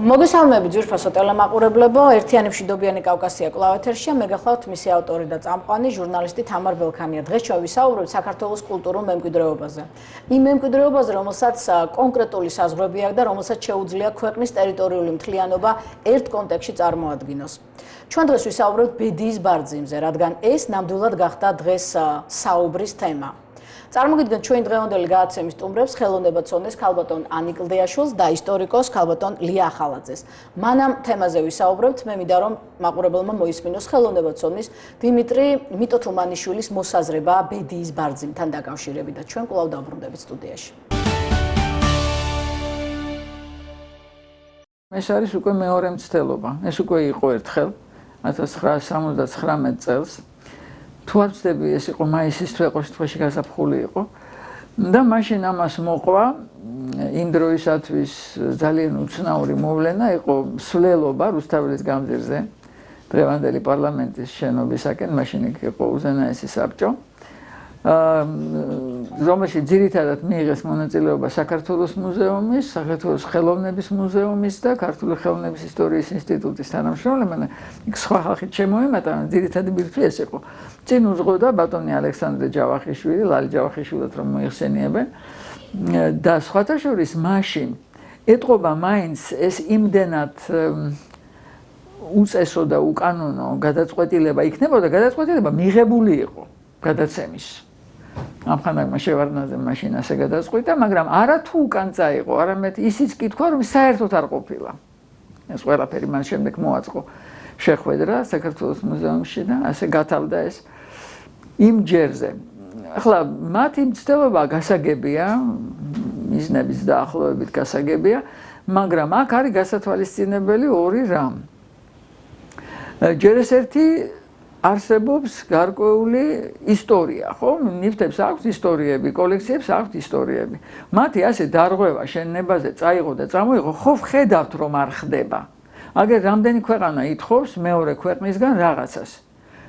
მოგესალმებით ძვირფასო ტელემაყურებლებო, ერთიანი მშვიდობიანი კავკასია კვლავ ეთერშია, მე გახლავთ მისი ავტორი და წამყვანი ჟურნალისტი თამარ ბელქანია. დღეს შევისაუბრებთ საქართველოს კულტურულ მემკვიდრეობაზე. იმ მემკვიდრეობაზე, რომელსაც კონკრეტული საზღვრები აქვს და რომელსაც შეუძლია ქვეყნის ტერიტორიული მთლიანობა ერთ კონტექსტში წარმოადგინოს. ჩვენ დღეს ვისაუბრებთ ბედიის ბარძიმზე, რადგან ეს ნამდვილად გახდა დღეს საუბრის თემა. წარმოგიდგენთ ჩვენ დღევანდელი გადაცემის სტუმრებს ხელოვნებაცონეს ქალბატონ ანიკ კლდეაშვილს და ისტორიკოს ქალბატონ ლია ახალაძეს. მანამ თემაზე ვისაუბრებთ, მე მინდა რომ მაყურებელმა მოისმინოს ხელოვნებაცონის დიმიტრი მიტოთუმანიშვილის მოსაზრება ბედიის ბარძიმთან დაკავშირებით და ჩვენ კვლავ დავბრუნდებით სტუდიაში. ეს არის უკვე მეორე მცდელობა. ეს უკვე იყო ერთხელ 1979 წელს. თუ არ ვცდები, ეს იყო მაისის თვე, ყოველ შემთხვევაში გაზაფხული იყო და მაშინ ამას მოყვა იმ დროისათვის ძალიან უცნაური მოვლენა იყო სვლელობა რუსთაველის გამზირზე დღევანდელი პარლამენტის შენობისაკენ, მაშინ იქ იყო უზენაესი საბჭო, რომელშიც ძირითადად მიიღეს მონაწილეობა საქართველოს მუზეუმის, საქართველოს ხელოვნების მუზეუმის და ქართული ხელოვნების ისტორიის ინსტიტუტის თანამშრომლებმა. იქ სხვა ხალხით შემოემატა, ძირითადი ბირთვი ეს იყო. წინ უძღვოდა ბატონი ალექსანდრე ჯავახიშვილი, ლალი ჯავახიშვილად რომ მოიხსენიებენ და სხვათა შორის მაშინ ეტყობა მაინც ეს იმდენად უწესო და უკანონო გადაწყვეტილება იქნებოდა, გადაწყვეტილება მიღებული იყო გადაცემის. ამხანაგმა შევარდნაძემ მაშინ ასე გადაწყვიტა, მაგრამ არა თუ უკან წაიღო, არამედ ისიც კითხვა, რომ საერთოდ არ ყოფილა. ეს ყველაფერი მან შემდეგ მოაწყო შეხვედრა საქართველოს მუზეუმში და ასე გათავდა ეს იმ ჯერზე. ახლა მათი მცდელობა გასაგებია, მიზნების დაახლოებით გასაგებია, მაგრამ აქ არის გასათვალისწინებელი ორი რამ. ჯერ ეს ერთი არსებობს გარკვეული ისტორია, ხო? ნივთებს აქვს ისტორიები, კოლექციებს აქვს ისტორიები. მათი ასე დარღვევა შენებაზე წაიღო და წამოიღო, ხო ვხედავთ რომ არ ხდება. აგერ რამდენი ქვეყანა ითხოვს მეორე ქვეყნისგან რაღაცას.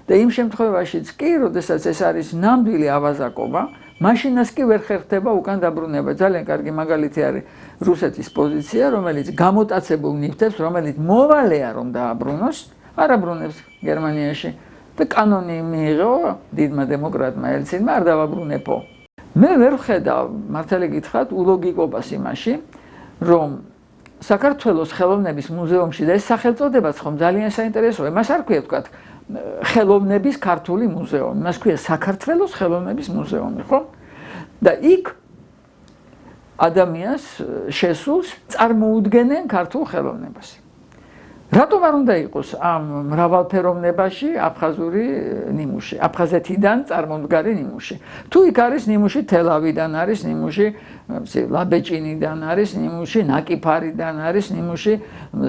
და იმ შემთხვევაშიც კი, როდესაც ეს არის ნამდვილი ავაზაკობა, მაშინაც კი ვერ ხერხდება უკან დაბრუნება. ძალიან კარგი მაგალითი არის რუსეთის პოზიცია, რომელიც გამოტაცებულ ნივთებს, რომელიც მოვალეა რომ დააბრუნოს, არ აბრუნებს გერმანიაში. და კანონი მიიღო დიდმა დემოკრატმა ელცინმა, არ დავაბრუნებო. მე ვერ ვხედავ, მართალი გითხრათ, ულოგიკობას იმაში, რომ საქართველოს ხელოვნების მუზეუმში და ეს სახელწოდებაც ხომ ძალიან საინტერესოა. მას არ ქვია თქვათ ხელოვნების ქართული მუზეუმი, მას ქვია საქართველოს ხელოვნების მუზეუმი, ხო? და იქ ადამიანს შესულს წარმოუდგენენ ქართულ ხელოვნებას. რატომ არ უნდა იყოს ამ მრავალფეროვნებაში აფხაზური ნიმუში, აფხაზეთიდან წარმოდგარი ნიმუში? თუ იქ არის ნიმუში თელავიდან, არის ნიმუში ლაბეჭინიდან, არის ნიმუში ნაკიფარიდან, არის ნიმუში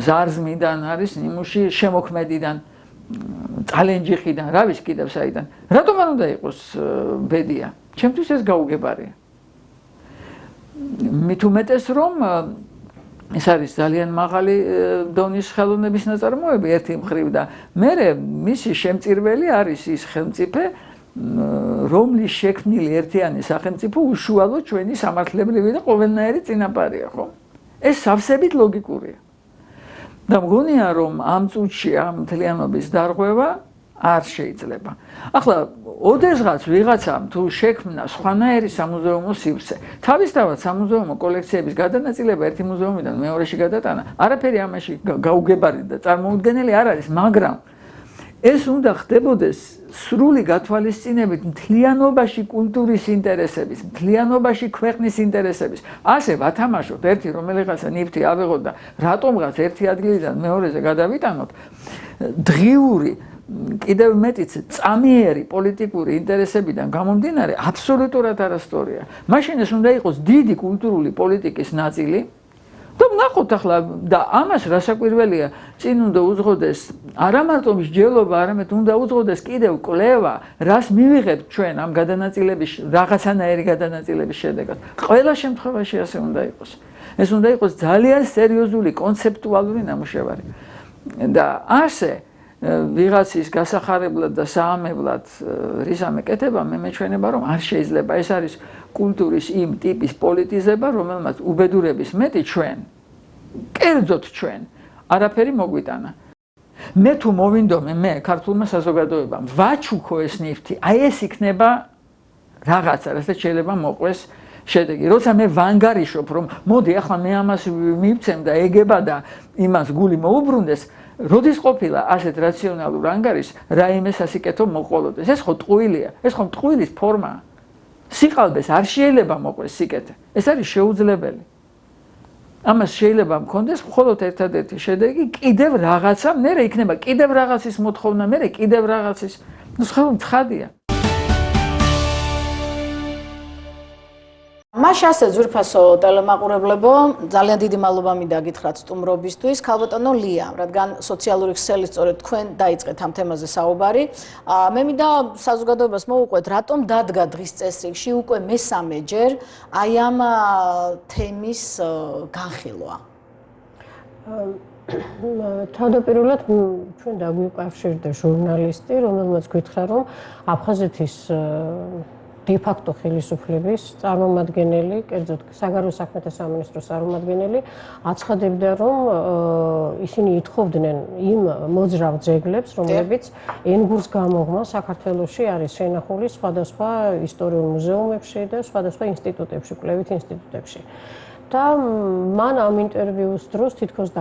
ზარზმიდან, არის ნიმუში შემოქმედიდან, წალენჯიხიდან, რა ვიცი კიდევ საიდან. რატომ არ უნდა იყოს ბედია? ჩემთვის ეს გაუგებარია. მით უმეტეს რომ ეს არის ძალიან მაღალი დონის ხელოვნების ნაწარმოები ერთი მხრივ და მერე მისი შემწირველი არის ის ხელმწიფე, რომლის შექმნილი ერთიანი სახელმწიფო უშუალოდ ჩვენი სამართლებრივი და ყოველნაირი წინაპარია, ხო? ეს სავსებით ლოგიკურია. და მგონია რომ ამ წუთში ამ მთლიანობის დარღვევა არ შეიძლება. ახლა ოდესღაც ვიღაცამ თუ შექმნა სხვანაირი სამუზეუმო სივრცე, თავისთავად სამუზეუმო კოლექციების გადანაწილება ერთი მუზეუმიდან მეორეში გადატანა, არაფერი ამაში გაუგებარი და წარმოუდგენელი არ არის, მაგრამ ეს უნდა ხდებოდეს სრული გათვალისწინებით მთლიანობაში კულტურის ინტერესების, მთლიანობაში ქვეყნის ინტერესების. ასე ვათამაშოთ ერთი რომელიღაცა ნივთი ავიღოთ და რატომღაც ერთი ადგილიდან მეორეზე გადავიტანოთ, დღიური კიდევ მეტიც წამიერი პოლიტიკური ინტერესებიდან გამომდინარე აბსოლუტურად არასწორია. მაშინ ეს უნდა იყოს დიდი კულტურული პოლიტიკის ნაწილი და ვნახოთ ახლა და ამას რასაკვირველია, წინ უნდა უძღოდეს არა მარტო მსჯელობა, არამედ უნდა უძღოდეს კიდევ კვლევა, რას მივიღებთ ჩვენ ამ გადანაწილების რაღაცანაირი გადანაწილების შედეგად. ყველა შემთხვევაში ასე უნდა იყოს. ეს უნდა იყოს ძალიან სერიოზული კონცეპტუალური ნამუშევარი. და ასე ვიღაცის გასახარებლად და საამებლად რისამე კეთება მე მეჩვენება რომ არ შეიძლება. ეს არის კულტურის იმ ტიპის პოლიტიზება, რომელმაც უბედურების მეტი ჩვენ, კერძოდ ჩვენ არაფერი მოგვიტანა. მე თუ მოვინდომე მე ქართულმა საზოგადოებამ ვაჩუქო ეს ნივთი, აი ეს იქნება რაღაცა, რასაც შეიძლება მოყვეს შედეგი. როცა მე ვანგარიშობ, რომ მოდი ახლა მე ამას მივცემ და ეგება და იმას გული მოუბრუნდეს, როდის ყოფილა ასეთ რაციონალურ ანგარიშს რაიმე სასიკეთო მოყოლოდეს. ეს ხო ტყუილია, ეს ხო ტყუილის ფორმაა. სიყალბეს არ შეიძლება მოყვეს სიკეთე. ეს არის შეუძლებელი. ამას შეიძლება მქონდეს მხოლოდ ერთადერთი შედეგი, კიდევ რაღაცა, მერე იქნება კიდევ რაღაცის მოთხოვნა, მერე კიდევ რაღაცის. ნუ ცხადია. მაშ ასე ძვირფასო ტელემაყურებლებო, ძალიან დიდი მადლობა მინდა გითხრათ სტუმრობისთვის. ქალბატონო ლია, რადგან სოციალური ქსელი სწორედ თქვენ დაიწყეთ ამ თემაზე საუბარი. მე მინდა საზოგადოებას მოვუყვეთ, რატომ დადგა დღის წესრიგში უკვე მესამეჯერ აი ამ თემის განხილვა. თავდაპირველად ჩვენ დაგვიკავშირდა ჟურნალისტი, რომელმაც გითხრა, რომ აფხაზეთის დე-ფაქტო ხელისუფლების წარმომადგენელი, კერძოდ საგარეო საქმეთა სამინისტროს წარმომადგენელი აცხადებდა, რომ ისინი ითხოვდნენ იმ მოძრავ ძეგლებს, რომლებიც ენგურს გამოღმა საქართველოში არის შენახული სხვადასხვა ისტორიულ მუზეუმებში და სხვადასხვა ინსტიტუტებში, კვლევით ინსტიტუტებში. და მან ამ ინტერვიუს დროს თითქოს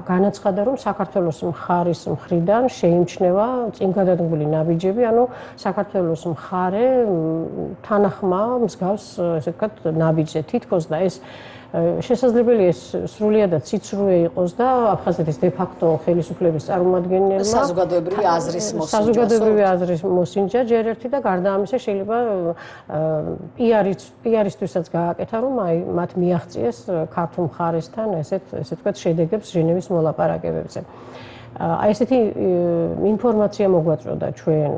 განაცხადა, რომ საქართველოს მხარის მხრიდან შეიმჩნევა წინ გადადგმული ნაბიჯები, ანუ საქართველოს მხარე თანახმა მსგავს, ესე ვთქვათ, ნაბიჯზე თითქოს და ეს შესაძლებელია ეს სრულიადად ციცრუე იყოს და აფხაზეთის დე-ფაქტო ხელისუფლების წარმომადგენელმა საზოგადოებრივი აზრის მოსინჯა ჯერ ერთი და გარდა ამისა შეიძლება პიარისთვისაც გააკეთა, რომ აი მათ მიაღწიეს ქართულ მხარესთან ესე ვთქვათ შედეგებს ჟენევის მოლაპარაკებებზე. აი ესეთი ინფორმაცია მოგვაწოდა ჩვენ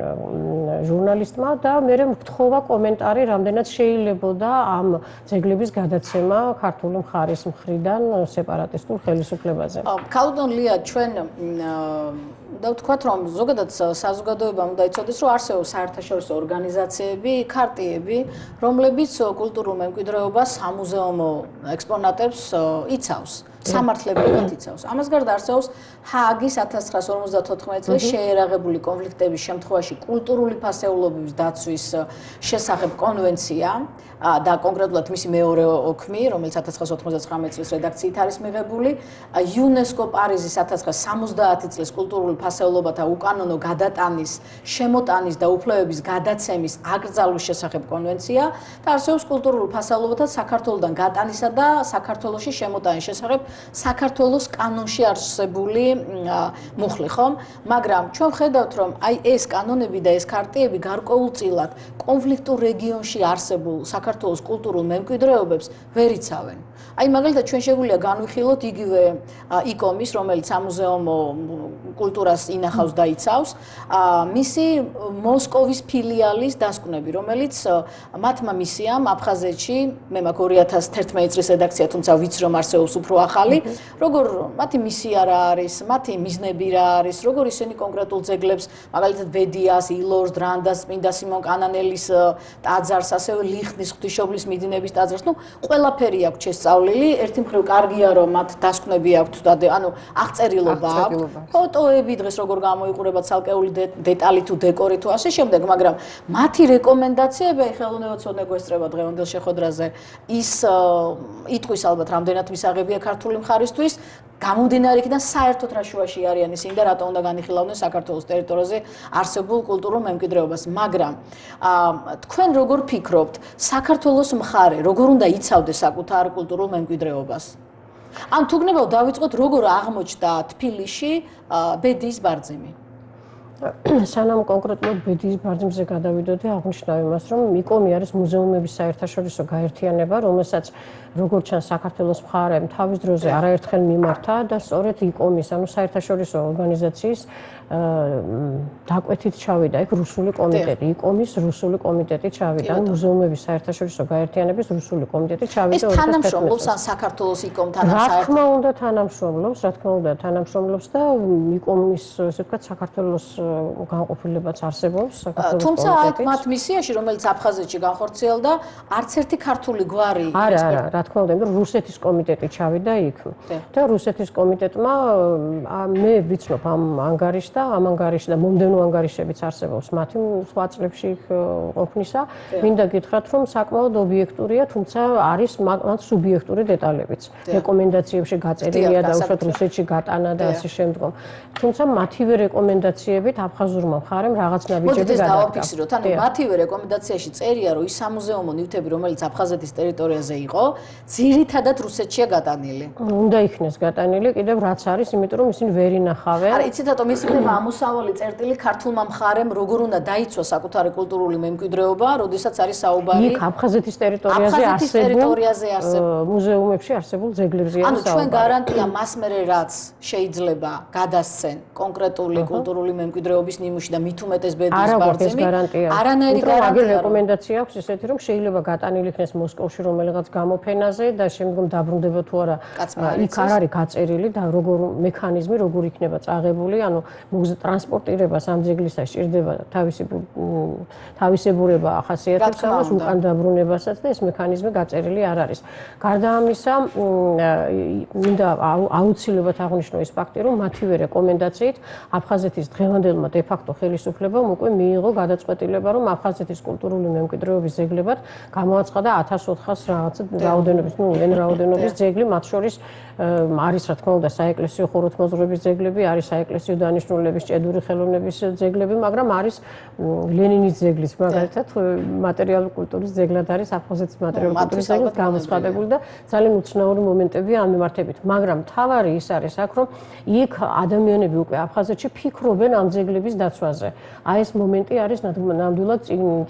ჟურნალისტმა და მე მგთხოვა კომენტარი, რამდენად შეიძლებოდა ამ ძეგლების გადაცემა ქართული მხარის მხრიდან სეპარატისტულ ხელისუფლებაზე. ქალბატონ ლია, ჩვენ და ვთქვათ, რომ ზოგადად საზოგადოებამ უნდა იცოდეს, რომ არსებობს საერთაშორისო ორგანიზაციები, ქარტიები, რომლებიც კულტურულ მემკვიდრეობას, სამუზეუმო ექსპონატებს იცავს. სამართლებრივად იცავს. ამას გარდა არსებობს ჰააგის 1954 წლის შეერაღებული კონფლიქტების შემთხვევაში კულტურული ფასეულობების დაცვის შესახებ კონვენცია და კონკრეტულად მისი მეორე ოქმი, რომელიც 1999 წლის რედაქციით არის მიღებული, იუნესკო პარიზის 1970 წლის კულტურული ფასეულობათა უკანონო გადატანის, შემოტანის და უფლებების გადაცემის აკრძალვის შესახებ კონვენცია და არსებობს კულტურული ფასეულობათა საქართველოსთან გატანისა და საქართველოში შემოტანის შესახებ საქართველოს კანონში არსებული მუხლი, ხომ? მაგრამ ჩვენ ვხედავთ, რომ აი ეს კანონები და ეს ქარტიები გარკვეულწილად კონფლიქტურ რეგიონში არსებულ საქართველოს კულტურულ მემკვიდრეობებს ვერ იცავენ. აი მაგალითად ჩვენ შეგვიძლია განვიხილოთ იგივე იკომის, რომელიც სამუზეუმო კულტურას ინახავს და იცავს, მისი მოსკოვის ფილიალის დასკვნები, რომელიც მათმა მისიამ აფხაზეთში, მე მაქვს 2011 წლის რედაქცია, თუმცა ვიცი რომ არსებობს უფრო ახალი, როგორ მათი მისია რა არის, მათი მიზნები რა არის, როგორ ისინი კონკრეტულ ძეგლებს, მაგალითად ბედიას, ილორს, დრანდას, წმინდა სიმონ კანანელის ტაძარს, ასევე ლიხნის ღვთისმშობლის მიდინების ტაძარს, ნუ ყველაფერი აქვს შესწავლილი. ერთი მხრივ კარგია რომ მათ დასკვნები აქვთ და ანუ აღწერილობა აქვთ, ფოტოები დღეს როგორ გამოიყურება ცალკეული დეტალი თუ დეკორი თუ ასე შემდეგ, მაგრამ მათი რეკომენდაციები აი ხელოვნებაცოდნე გვესწრება დღევანდელ შეხვედრაზე ის იტყვის ალბათ რამდენად მისაღებია ქართული მხარისთვის, გამომდინარე იქიდან საერთოდ რა შუაში არიან ისინი და რატომ უნდა განიხილავდნენ საქართველოს ტერიტორიაზე არსებულ კულტურულ მემკვიდრეობას, მაგრამ თქვენ როგორ ფიქრობთ, საქართველოს მხარე როგორ უნდა იცავდეს საკუთარ კულტურულ მემკვიდრეობას? ან თუგნებავ დავიწყოთ, როგორ აღმოჩნდა თბილისში ბედიის ბარძიმი? სანამ კონკრეტულად ბედიის ბარძიმზე გადავიდოდი, აღნიშნავ იმას, რომ იკომი არის მუზეუმების საერთაშორისო გაერთიანება, რომელსაც როგორც ჩანს საქართველოს მხარემ თავის დროზე არაერთხელ მიმართა და სწორედ იკომის, ანუ საერთაშორისო ორგანიზაციის დაკვეთით ჩავიდა იქ რუსული კომიტეტი, იკომის რუსული კომიტეტი ჩავიდა, ან მუზეუმების საერთაშორისო გაერთიანების რუსული კომიტეტი ჩავიდა 2011 წელს. ეს თანამშრომლობს ან საქართველოს იკომთან რა თქმა უნდა თანამშრომლობს და იკომის, ესე ვთქვათ, საქართველოს განყოფილებაც არსებობს საქართველოს თუმცა აქ მათ მისიაში, რომელიც აფხაზეთში განხორციელდა, არც ერთი ქართული გვარი არა, რა თქმა უნდა, იმიტომ რომ რუსეთის კომიტეტი ჩავიდა იქ. და რუსეთის კომიტეტმა მე ვიცნობ ამ ანგარიშს და ამ ანგარიშს და მომდევნო ანგარიშებიც არსებობს მათი სხვა წლებში ყოფნისა. მინდა გითხრათ, რომ საკმაოდ ობიექტურია, თუმცა არის მათ სუბიექტური დეტალებიც. რეკომენდაციებში გაწერილია და უშუალოდ რუსეთში გატანა და ასე შემდგომ. თუმცა მათივე რეკომენდაციებით აფხაზურმა მხარემ რაღაც ნაბიჯები გადადგა. დავაფიქსიროთ, ანუ მათივე რეკომენდაციაში წერია, რომ ის სამუზეუმო ნივთები, რომელიც აფხაზეთის ტერიტორიაზე იყო, ძირითადად რუსეთშია გატანილი. უნდა იქნეს გატანილი, კიდევ რაც არის, იმიტომ რომ ისინი ვერ ინახავენ. არა, იცით რატომ ის იქნება ამოსავალი წერტილი ქართულმა მხარემ, როგორ უნდა დაიცვა საკუთარი კულტურული მემკვიდრეობა, როდესაც არის საუბარი იქ აფხაზეთის ტერიტორიაზე არსებულ მუზეუმებში არსებულ ძეგლებზეა საუბარი. ანუ ჩვენ გარანტია მას მერე რაც შეიძლება გადასცენ კონკრეტული კულტურული მემკვიდრეობის ნიმუში და მით უმეტეს ბედის ბარძიმი, არანაირი გარანტია რეკომენდაცია აქვს ისეთი, რომ შეიძლება გატანილი იქნეს მოსკოვში რომელიღაც გამოფენაზე და შემდგომ დაბრუნდება თუ არა იქ არ არის გაწერილი და როგორ მექანიზმი როგორ იქნება წაღებული, ანუ ტრანსპორტირებას ამ ძეგლისა სჭირდება თავისებურება ახასიათებს ამას უკან დაბრუნებასაც და ეს მექანიზმი გაწერილი არ არის. გარდა ამისა, მინდა აუცილებლად აღნიშნო ის ფაქტი, რომ მათივე რეკომენდაციით აფხაზეთის დღევანდელმა დე-ფაქტო ხელისუფლებამ უკვე მიიღო გადაწყვეტილება, რომ აფხაზეთის კულტურული მემკვიდრეობის ძეგლებად გამოაცხადა 1400 რაღაცა რაოდენობის, εν რაოდენობის ძეგლი, მათ შორის არის რა თქმა უნდა საეკლესიო ხუროთმოძღვრების ძეგლები, არის საეკლესიო დანიშნულების ჭედური ხელოვნების ძეგლები, მაგრამ არის ლენინის ძეგლიც, მაგალითად მატერიალური კულტურის ძეგლად არის აფხაზეთის მატერიალური კულტურის ძეგლად გამოცხადებული და ძალიან უცნაური მომენტებია ამ მიმართებით. მაგრამ თავარი ის არის აქ, რომ იქ ადამიანები უკვე აფხაზეთში ფიქრობენ ამ ძეგლების დაცვაზე. აი ეს მომენტი არის ნამდვილად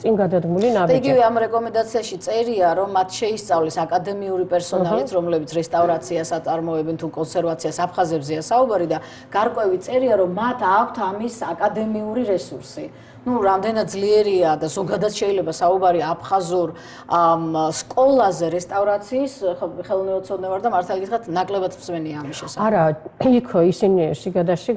წინ გადადგმული ნაბიჯი. იგივე ამ რეკომენდაციაში წერია, რომ მათ შეისწავლეს აკადემიური პერსონალიც, რომლებიც რესტავრაციას აწარმოებენ თუ კონსერვაციას აფხაზებზეა საუბარი და გარკვევი წერია, რომ მათ აქვთ ამის აკადემიური რესურსი. ну, რამდენად ძლიერია და ზოგადად შეიძლება საუბარი აფხაზურ სკოლაზე რესტავრაციის ხელოვნებაცოდნე ვარ და მართალი გითხრათ ნაკლებად მსმენია ამის შესახებ. არა, იქ ისინი სიგადაში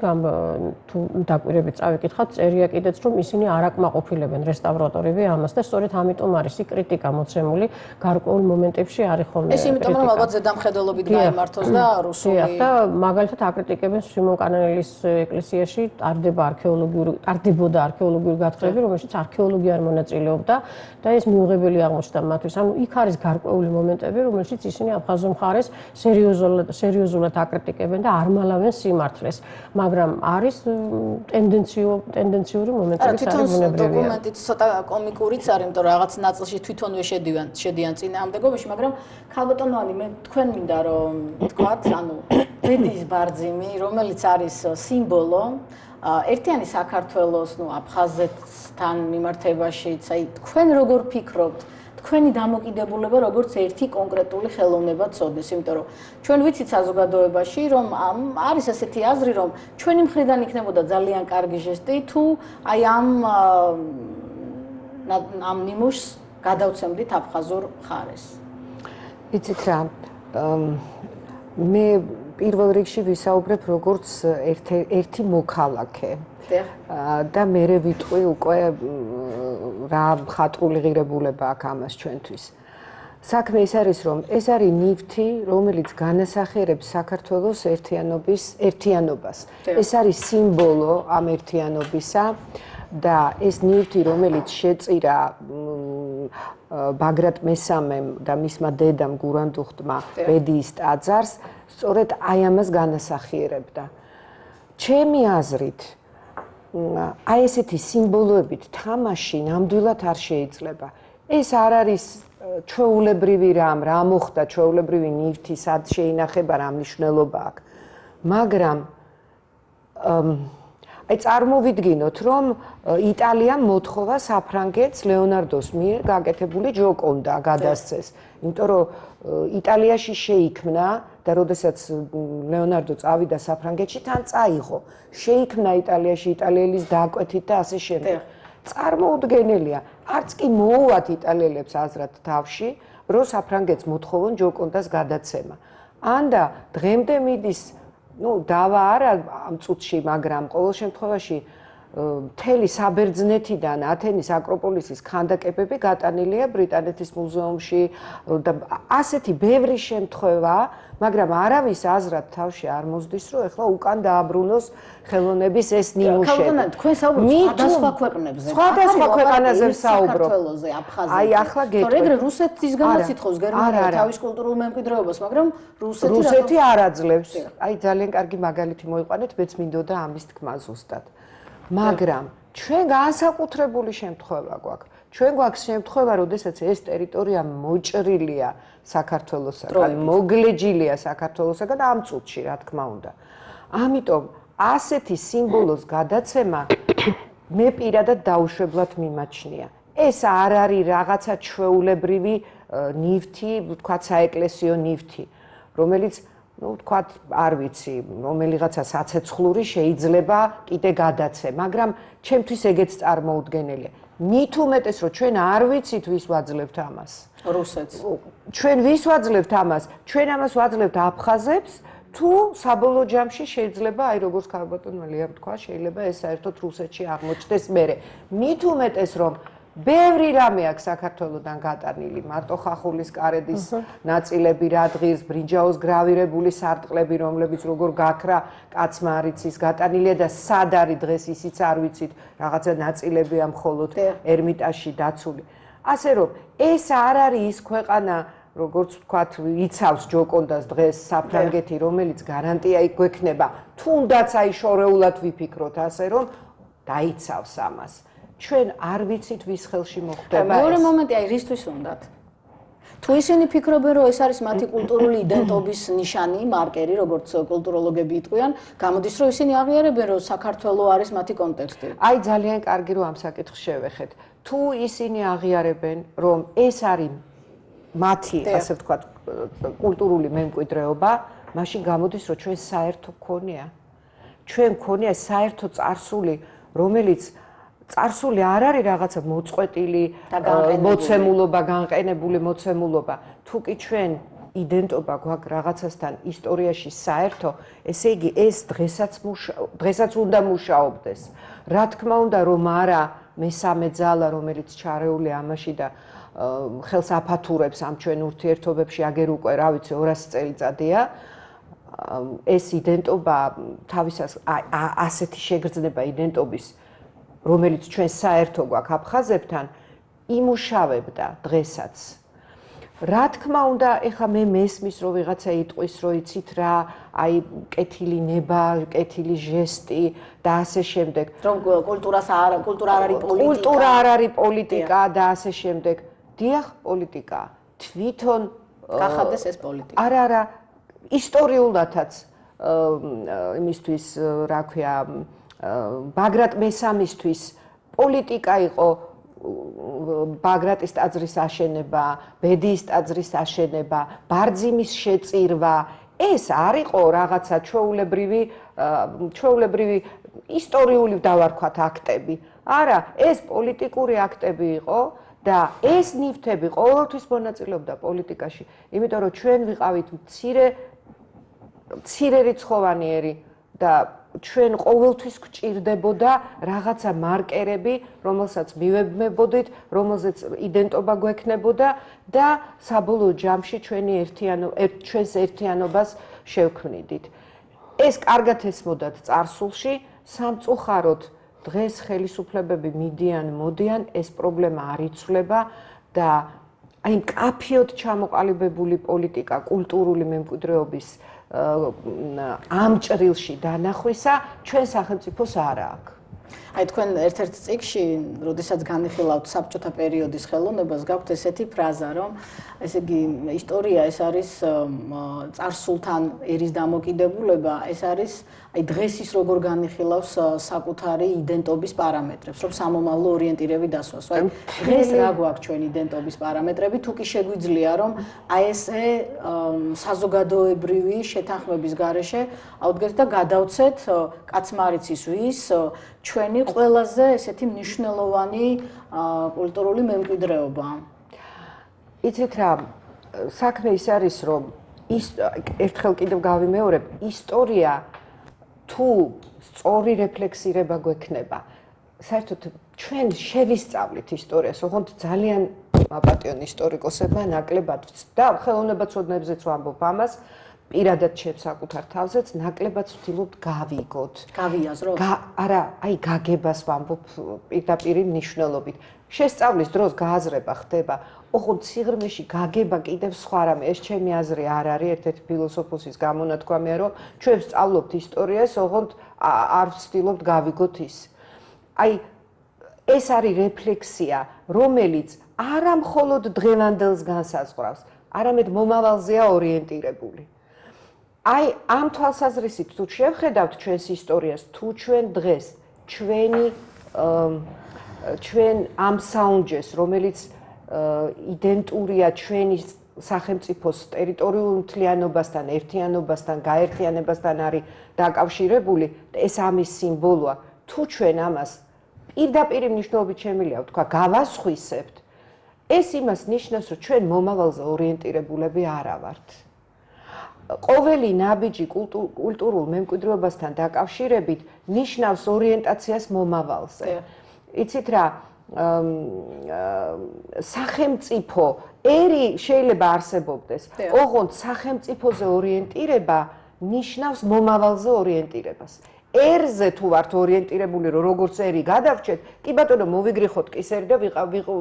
თუ დაკვირებით წავიკითხათ, წერია კიდეც რომ ისინი არ აკმაყოფილებენ რესტავრატორები ამას და სწორედ ამიტომ არის კრიტიკა მოცემული გარკვეულ მომენტებში არის ხოლმე. ეს იმიტომ რომ ალბათ ზედამხედველობით გაემართოს და რუსული და მაგალითად აკრიტიკებენ სიმონ კანელის ეკლესიაში ტარდებოდა არქეოლოგიური გათხრები, რომელშიც არქეოლოგი არ მონაწილეობდა და ეს მიუღებელი აღმოჩნდა მათთვის. ანუ იქ არის გარკვეული მომენტები, რომელშიც ისინი აფხაზურ მხარეს სერიოზულად აკრიტიკებენ და არ მალავენ სიმართლეს. მაგრამ არის ტენდენციური მომენტები, არის ბუნებრივია. დოკუმენტით ცოტა კომიკურიც არის, იმიტომ რომ რაღაც ნაწილში თვითონვე შედიან წინააღმდეგობაში, მაგრამ ქალბატონოვანი, მე თქვენ მინდა რომ თქვათ, ანუ ბედის ბარძიმი, რომელიც არის სიმბოლო ერთიანი საქართველოს, აფხაზეთთან მიმართებაშიც, აი თქვენ როგორ ფიქრობთ, თქვენი დამოკიდებულება როგორც ერთი კონკრეტული ხელოვნება წოდეს, იმიტომ რომ ჩვენ ვიცით საზოგადოებაში, რომ არის ასეთი აზრი, რომ ჩვენი მხრიდან იქნებოდა ძალიან კარგი ჟესტი, თუ აი ამ ნიმუშს გადავცემდით აფხაზურ მხარეს. იცით რა, მე პირველ რიგში ვისაუბრებ როგორც ერთი მოქალაქე და მერე ვიტყვი უკვე რა მხატვრული ღირებულება აქვს ამას ჩვენთვის. საქმე ის არის, რომ ეს არის ნივთი, რომელიც განასახიერებს საქართველოს ერთიანობას. ეს არის სიმბოლო ამ ერთიანობისა და ეს ნივთი, რომელიც შეწირა ბაგრატ მესამემ და მისმა დედამ გურანდუხტმა ბედიის ტაძარს, სწორედ აი ამას განასახიერებდა. ჩემი აზრით, აი ესეთი სიმბოლოებით თამაში ნამდვილად არ შეიძლება. ეს არ არის ჩვეულებრივი რამ, რა მოხდა ჩვეულებრივი ნივთი, სად შეინახება, რა მნიშვნელობა აქვს. მაგრამ აი წარმოვიდგინოთ, რომ იტალიამ მოთხოვა საფრანგეთს ლეონარდოს მიერ გაკეთებული ჯოკონდა გადასცეს. იმიტომ რომ იტალიაში შეიქმნა და როდესაც ლეონარდო წავიდა საფრანგეთში, თან წაიღო. შეიქმნა იტალიაში იტალიელის დაკვეთით და ასე შემდეგ. წარმოუდგენელია, არც კი მოუვათ იტალიელებს აზრად თავში, რომ საფრანგეთს მოთხოვონ ჯოკონდას გადაცემა. ანდა დღემდე მიდის, დავა არა ამ წუთში, მაგრამ ყოველ შემთხვევაში მთელი საბერძნეთიდან ათენის აკროპოლისის ქანდაკებები გატანილია ბრიტანეთის მუზეუმში და ასეთი ბევრი შემთხვევა, მაგრამ არავის აზრად თავში არ მოსდის, რომ ეხლა უკან დააბრუნოს ხელოვნების ეს ნიმუშები. ქალბატონო, თქვენ საუბრობთ სხვადასხვა ქვეყნებზე. სხვადასხვა ქვეყანაზე ვსაუბრობ. საქართველოზე, აფხაზეთზე. აი ახლა გეტყვით. თორე რუსეთისგანაც ითხოვს გერმანია თავის კულტურულ მემკვიდრეობას, მაგრამ რუსეთი არ აძლევს. აი ძალიან კარგი მაგალითი მოიყვანეთ, მეც მინდოდა ამის თქმა ზუსტად. მაგრამ ჩვენ განსაკუთრებული შემთხვევა გვაქვს. ჩვენ გვაქვს შემთხვევა, როდესაც ეს ტერიტორია მოჭრილია საქართველოსაგან, მოგლეჯილია საქართველოსაგან ამ წუთში, რა თქმა უნდა. ამიტომ ასეთი სიმბოლოს გადაცემა მე პირადად დაუშვებლად მიმაჩნია. ეს არ არის რაღაცა ჩვეულებრივი ნივთი, ვთქვათ, საეკლესიო ნივთი, რომელიც ვთქვათ, არ ვიცი, რომელიღაცა საცეცხლური შეიძლება კიდე გადაცე, მაგრამ ჩემთვის ეგეც წარმოუდგენელია. მით უმეტეს, რომ ჩვენ არ ვიცით, ვის ვაძლევთ ამას. რუსეთს. ჩვენ ვის ვაძლევთ ამას? ჩვენ ამას ვაძლევთ აფხაზებს, თუ საბოლოო ჯამში შეიძლება, აი როგორც ქალბატონმა ლიამ თქვა, შეიძლება ეს საერთოდ რუსეთში აღმოჩნდეს მერე. მით უმეტეს, რომ ბევრი რამე აქვს საქართველოდან გატანილი, მარტო ხახულის კარედის ნაწილები, რადღირს, ბრინჯაოს გრავირებული სარტყლები, რომლებიც როგორ გაქრა, კაცმა არ იცის, გატანილია და სად არის დღეს ისიც არ ვიცით, რაღაცა ნაწილებია მხოლოდ ერმიტაჟში დაცული. ასე რომ, ეს არ არის ის ქვეყანა, როგორც ვთქვათ, იცავს ჯოკონდას დღეს საფრანგეთი, რომელიც გარანტია იგვექნება, თუნდაც აი შორეულად ვიფიქროთ, ასე რომ დაიცავს ამას. ჩვენ არ ვიცით ვის ხელში მოხდება ეს. მეორე მომენტი, აი რისთვის უნდათ? თუ ისინი ფიქრობენ, რომ ეს არის მათი კულტურული იდენტობის ნიშანი, მარკერი, როგორც კულტუროლოგები იტყვიან, გამოდის, რომ ისინი აღიარებენ, რომ საქართველო არის მათი კონტექსტი. აი ძალიან კარგი, რომ ამ საკითხს შევეხეთ. თუ ისინი აღიარებენ, რომ ეს არის მათი, ასე ვთქვათ, კულტურული მემკვიდრეობა, მაშინ გამოდის, რომ ჩვენ საერთო გქონია. ჩვენ გქონია საერთო წარსული, რომელიც წარსული არ არის რაღაცა მოწყვეტილი მოცემულობა, განყენებული მოცემულობა. თუ კი ჩვენ იდენტობა გვაქვს რაღაცასთან ისტორიაში საერთო, ესე იგი ეს დღესაც უნდა მუშაობდეს. რა თქმა უნდა, რომ არა მესამე ძალა, რომელიც ჩარეულია ამაში და ხელს აფათურებს ამ ჩვენ ურთიერთობებში, აგერ უკვე, რა ვიცი, 200 წელიწადია. ეს იდენტობა თავისას ასეთი შეგრძნება იდენტობის, რომელიც ჩვენ საერთო გვაქვს აფხაზებთან, იმუშავებდა დღესაც. რა თქმა უნდა, ეხლა მე მესმის, რომ ვიღაცა იტყვის, რომ იცით რა, აი კეთილი ნება, კეთილი ჟესტი და ასე შემდეგ. რომ კულტურა არ არის პოლიტიკა. კულტურა არ არის პოლიტიკა და ასე შემდეგ. დიახ, პოლიტიკა. თვითონ გახადდეს ეს პოლიტიკა. არა, ისტორიულადაც იმისთვის, რა ქვია, ბაგრატ მესამისთვის პოლიტიკა იყო ბაგრატის ტაძრის აშენება, ბედიის ტაძრის აშენება, ბარძიმის შეწირვა. ეს არ იყო რაღაცა ჩვეულებრივი ისტორიული დავარქვათ აქტები. არა, ეს პოლიტიკური აქტები იყო და ეს ნივთები ყოველთვის მონაწილეობდა პოლიტიკაში, იმიტომ რომ ჩვენ ვიყავით მცირე რიცხოვანიერი და ჩვენ ყოველთვის გვჭირდებოდა რაღაცა მარკერები, რომელსაც მივებმებოდით, რომელზეც იდენტობა გვექნებოდა და საბოლოო ჯამში ჩვენს ერთიანობას შევქმნიდით. ეს კარგად ესმოდათ წარსულში, სამწუხაროდ დღეს ხელისუფლებები მოდიან, ეს პრობლემა არ იცვლება და აი მკაფიოდ ჩამოყალიბებული პოლიტიკა კულტურული მემკვიდრეობის ამ ჭრილში დანახვისა ჩვენ სახელმწიფოს არ აქვს. აი თქვენ ერთ-ერთ წიგნში, როდესაც განიხილავთ საბჭოთა პერიოდის ხელოვნებას, გაქვთ ესეთი ფრაზა, რომ ესე იგი ისტორია ეს არის წარსულთან ერის დამოკიდებულება, ეს არის აი დღეს ის როგორ განიხილავს საკუთარი იდენტობის პარამეტრებს, რომ სამომავლო ორიენტირები დასვას. აი დღეს რა გვაქვს ჩვენ იდენტობის პარამეტრები, თუ კი შეგვიძლია რომ აი ესე საზოგადოებრივი შეთანხმების გარეშე ავდგეთ და გადავცეთ კაცმა არ იცის ვის ჩვენი ყველაზე ესეთი მნიშვნელოვანი კულტურული მემკვიდრეობა. იცით რა, საქმე ის არის, რომ ერთხელ კიდევ გავიმეორებ, ისტორია თუ სწორი რეფლექსირება გვექნება, საერთოდ ჩვენ შევისწავლით ისტორიას, ოღონდ ძალიან მაპატიონ ისტორიკოსებმა ნაკლებად და ხელოვნებაცოდნეებზეც ვამბობ ამას, პირადად ჩემს საკუთარ თავზეც ნაკლებად ვთილობთ გავიგოთ. გავიაზროთ? არა, აი გაგებას ვამბობ პირდაპირ მნიშვნელობით. შესწავლის დროს გააზრება ხდება, ოღონდ სიღრმეში გაგება კიდევ სხვა რამე. ეს ჩემი აზრი არ არის, ერთ-ერთი ფილოსოფოსის გამონათქვამია, რომ ჩვენ ვსწავლობთ ისტორიას, ოღონდ არ ვცდილობთ გავიგოთ ის. აი ეს არის რეფლექსია, რომელიც არა მხოლოდ დღევანდელს განსაზღვრავს, არამედ მომავალზეა ორიენტირებული. აი ამ თვალსაზრისით თუ შევხედავთ ჩვენს ისტორიას, თუ ჩვენ დღეს ჩვენ ამ საუნჯეს, რომელიც იდენტურია ჩვენი სახელმწიფოს ტერიტორიულ მთლიანობასთან, ერთიანობასთან, გაერთიანებასთან არის დაკავშირებული, ეს ამის სიმბოლოა. თუ ჩვენ ამას პირდაპირ მნიშვნელობით შემიძლია ვთქვა, გავასხვისებთ, ეს იმას ნიშნავს, რომ ჩვენ მომავალზე ორიენტირებულები არა ვართ. ყოველი ნაბიჯი კულტურულ მემკვიდრეობასთან დაკავშირებით ნიშნავს ორიენტაციას მომავალზე. იცით რა, სახელმწიფო ერი შეიძლება არსებობდეს, ოღონდ სახელმწიფოზე ორიენტირება ნიშნავს მომავალზე ორიენტირებას. ერზე თუ ვართ ორიენტირებული, რომ როგორც ერი გადავრჩეთ, კი ბატონო მოვიგრიხოთ კისერი და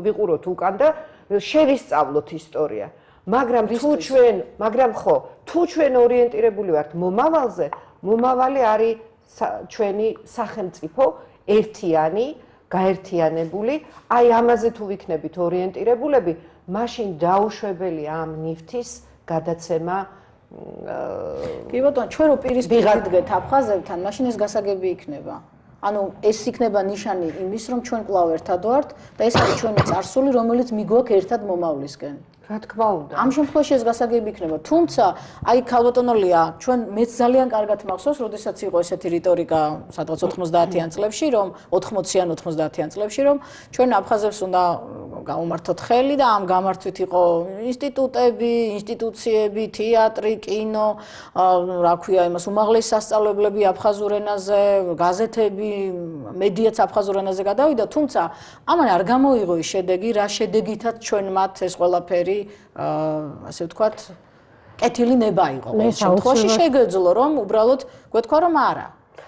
ვიყუროთ უკან და შევისწავლოთ ისტორია. მაგრამ თუ ჩვენ ორიენტირებული ვართ მომავალზე, მომავალი არის ჩვენი სახელმწიფო ერთიანი, გაერთიანებული, აი ამაზე თუ ვიქნებით ორიენტირებულები, მაშინ დაუშვებელია ამ ნივთის გადაცემა. კი ბატონო, ჩვენ რო პირისპირ ვიდგეთ აფხაზებთან, მაშინ ეს გასაგები იქნება. ანუ ეს იქნება ნიშანი იმის, რომ ჩვენ კვლავ ერთად ვართ და ეს არის ჩვენი წარსული, რომელიც მიგვაქვს ერთად მომავლისკენ. რა თქმა უნდა. ამ შემთხვევაში ეს გასაგები იქნება. თუმცა, აი ქალბატონოლია, ჩვენ მეც ძალიან კარგად მახსოვს, როდესაც იყო ესეთი რიტორიკა, სადღაც 90-იან წლებში, რომ 80-იან 90-იან წლებში, რომ ჩვენ აფხაზებს უნდა გავუმართოთ ხელი და ამ გამართვით იყო ინსტიტუტები, ინსტიტუციები, თეატრი, კინო, რა ქვია, იმას უმაღლესი სასწავლებლები აფხაზურ ენაზე, გაზეთები, მედიაც აფხაზურ ენაზე გადავიდა, თუმცა ამან არ გამოიღო ის შედეგი, რა შედეგითაც ჩვენ მათ ეს ყველაფერი ასე ვთქვათ, კეთილი ნება იყო. ეს შემთხვევაში შეგეძლო, რომ უბრალოდ გვეთქვა, რომ არა.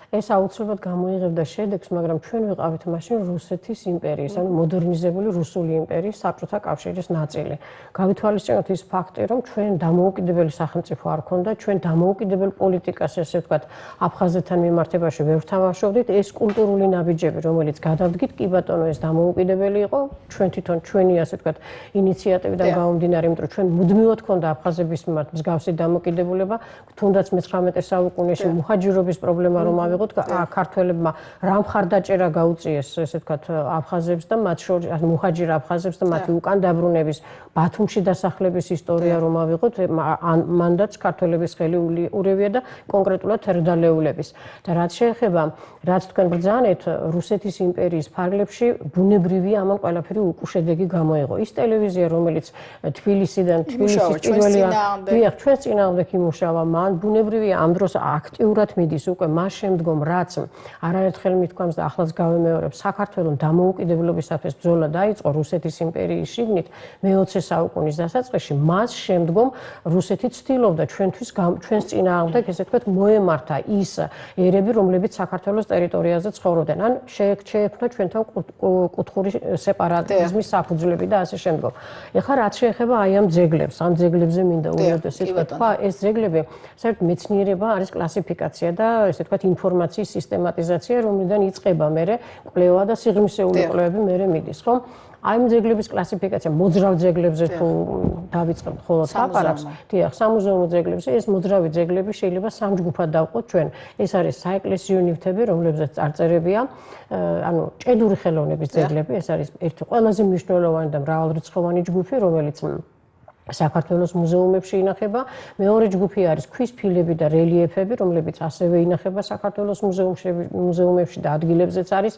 ეს აუცილებლად გამოიღებდა შედეგს, მაგრამ ჩვენ ვიყავით მაშინ რუსეთის იმპერიის, ანუ მოდერნიზებული რუსული იმპერიის საბჭოთა კავშირის ნაწილი. გავითვალისწინოთ ის ფაქტი, რომ ჩვენ დამოუკიდებელი სახელმწიფო არ ქონდა, ჩვენ დამოუკიდებელ პოლიტიკას, ესე ვთქვათ, აფხაზეთთან მიმართებაში ვერ თამაშობდით. ეს კულტურული ნაბიჯები, რომელიც გადავდგით, კი ბატონო, ეს დამოუკიდებელი იყო, ჩვენ თვითონ ჩვენი, ასე ვთქვათ, ინიციატივიდან გამომდინარე, იმიტომ რომ ჩვენ მუდმივად ქონდა აფხაზების მიმართ მსგავსი დამოკიდებულება, თუნდაც მე-19 საუკუნეში მუჰაჯირობის პრობლემა რომ ქართველებმა რა მხარდაჭერა გაუწიეს, ესე ვთქვათ, აფხაზებს და მათ შორის მუჰაჯირ აფხაზებს და მათი უკან დაბრუნების, ბათუმში დასახლების ისტორია რომ ავიღოთ, მანდაც ქართველების ხელი ურევია და კონკრეტულად ერდალეულების. და რაც შეეხება, რაც თქვენ ბრძანეთ, რუსეთის იმპერიის ფარგლებში ბუნებრივია ამან ყველაფერი უკუშედეგი გამოიღო. ის ტელევიზია, რომელიც თბილისიდან, თბილისის პირველი ჩვენს წინააღმდეგ იმუშავა, მან ბუნებრივია ამ დროს აქტიურად მიდის უკვე მას შემდგომ, რაც არაერთხელ მithქვამს და ახლაც გავემეორებ, საქართველოს დამოუკიდებლობისათვის ბრძოლა დაიწყო რუსეთის იმპერიის შიგნით მე-20 საუკუნის დასაწყისში, მას შემდგომ რუსეთი ცდილობდა ჩვენს წინააღმდეგ, ესე ვთქვათ, მოემართა ის ერები, რომლებიც საქართველოს ტერიტორიაზე ცხოვრობდნენ, ან შეექმნა ჩვენთან კუთხური სეპარატიზმის საფუძვლები და ასე შემდგომ. ეხლა რაც შეეხება აი ამ ძეგლებს, ამ ძეგლებზე მინდა უერთდეს თქვა, ეს ძეგლები, საერთოდ მეცნიერება არის კლასიფიკაცია და ესე ვთქვათ, ინფორმაციის სისტემატიზაცია, რომლიდან იწყება მერე კვლევა და სიღრმისეული კვლევები მერე მიდის, ხო? აი ამ ძეგლების კლასიფიკაცია მოძრავ ძეგლებზე თუ დავიწყებთ ხოლმე ლაპარაკს, დიახ, სამუზეუმო ძეგლებზე, ეს მოძრავი ძეგლები შეიძლება სამ ჯგუფად დავყოთ ჩვენ. ეს არის საეკლესიო ნივთები, რომლებზეც წარწერებია, ანუ ჭედური ხელოვნების ძეგლები, ეს არის ერთი ყველაზე მნიშვნელოვანი და მრავალრიცხოვანი ჯგუფი, რომელიც საქართველოს მუზეუმებში ინახება. მეორე ჯგუფი არის ქვის ფილები და რელიეფები, რომლებიც ასევე ინახება საქართველოს მუზეუმებში და ადგილებზეც არის